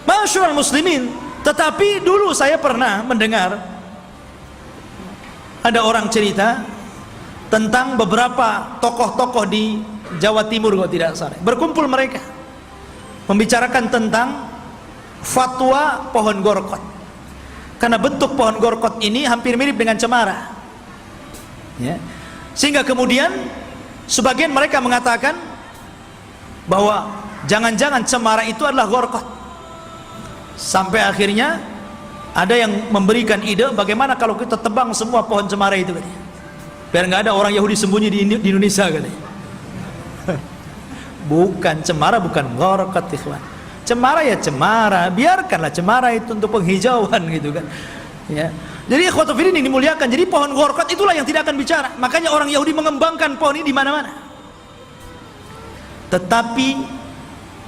Masyaallah muslimin, tetapi dulu saya pernah mendengar ada orang cerita tentang beberapa tokoh-tokoh di Jawa Timur kalau tidak salah. Berkumpul mereka membicarakan tentang fatwa pohon Gharqad. Karena bentuk pohon Gharqad ini hampir mirip dengan cemara. Ya. Sehingga kemudian sebagian mereka mengatakan bahwa jangan-jangan cemara itu adalah Gharqad. Sampai akhirnya ada yang memberikan ide, bagaimana kalau kita tebang semua pohon cemara itu, katanya, biar nggak ada orang Yahudi sembunyi di Indonesia, katanya. Bukan cemara, bukan Gharqad, ikhwan. Cemara ya cemara, biarkanlah cemara itu untuk penghijauan gitu kan. Ya. Jadi ikhwatu fillah ini dimuliakan. Jadi pohon Gharqad itulah yang tidak akan bicara. Makanya orang Yahudi mengembangkan pohon ini di mana-mana. Tetapi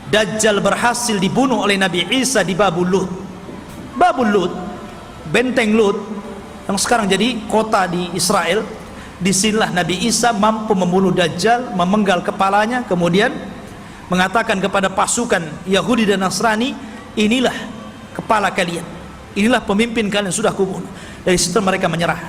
Dajjal berhasil dibunuh oleh Nabi Isa di Babul Lut. Babul Lut, benteng Lut yang sekarang jadi kota di Israel. Disinilah Nabi Isa mampu membunuh Dajjal, memenggal kepalanya, kemudian mengatakan kepada pasukan Yahudi dan Nasrani, inilah kepala kalian, inilah pemimpin kalian, sudah kubunuh. Dari situ mereka menyerah.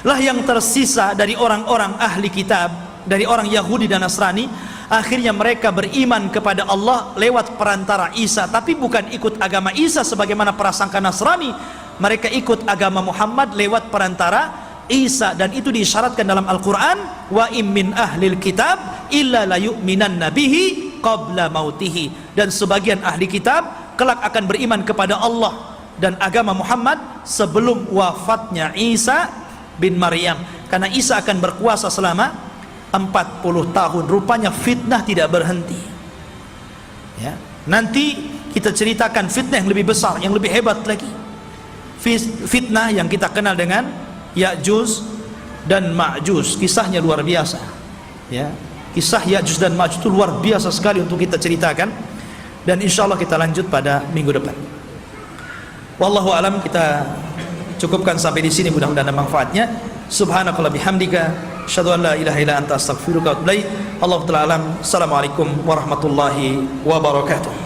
Lah yang tersisa dari orang-orang ahli kitab, dari orang Yahudi dan Nasrani, akhirnya mereka beriman kepada Allah lewat perantara Isa, tapi bukan ikut agama Isa sebagaimana prasangka Nasrani. Mereka ikut agama Muhammad lewat perantara Isa, dan itu diisyaratkan dalam Al-Quran, wa im min ahlil kitab illa la yu'minanna bihi qabla mautihi. Dan sebagian ahli kitab kelak akan beriman kepada Allah dan agama Muhammad sebelum wafatnya Isa bin Maryam, karena Isa akan berkuasa selama 40 tahun. Rupanya fitnah tidak berhenti. Ya. Nanti kita ceritakan fitnah yang lebih besar, yang lebih hebat lagi. Fitnah yang kita kenal dengan Ya'juj dan Ma'juj. Kisahnya luar biasa. Ya. Kisah Ya'juj dan Ma'juj itu luar biasa sekali untuk kita ceritakan, dan insya Allah kita lanjut pada minggu depan. Wallahu alam, kita cukupkan sampai di sini, mudah-mudahan ada manfaatnya. Subhanakallah bihamdika, asyhadu an la ilaha illa anta astaghfiruka wa atubu ilaik. Allahu ta'ala alam. Assalamualaikum warahmatullahi wabarakatuh.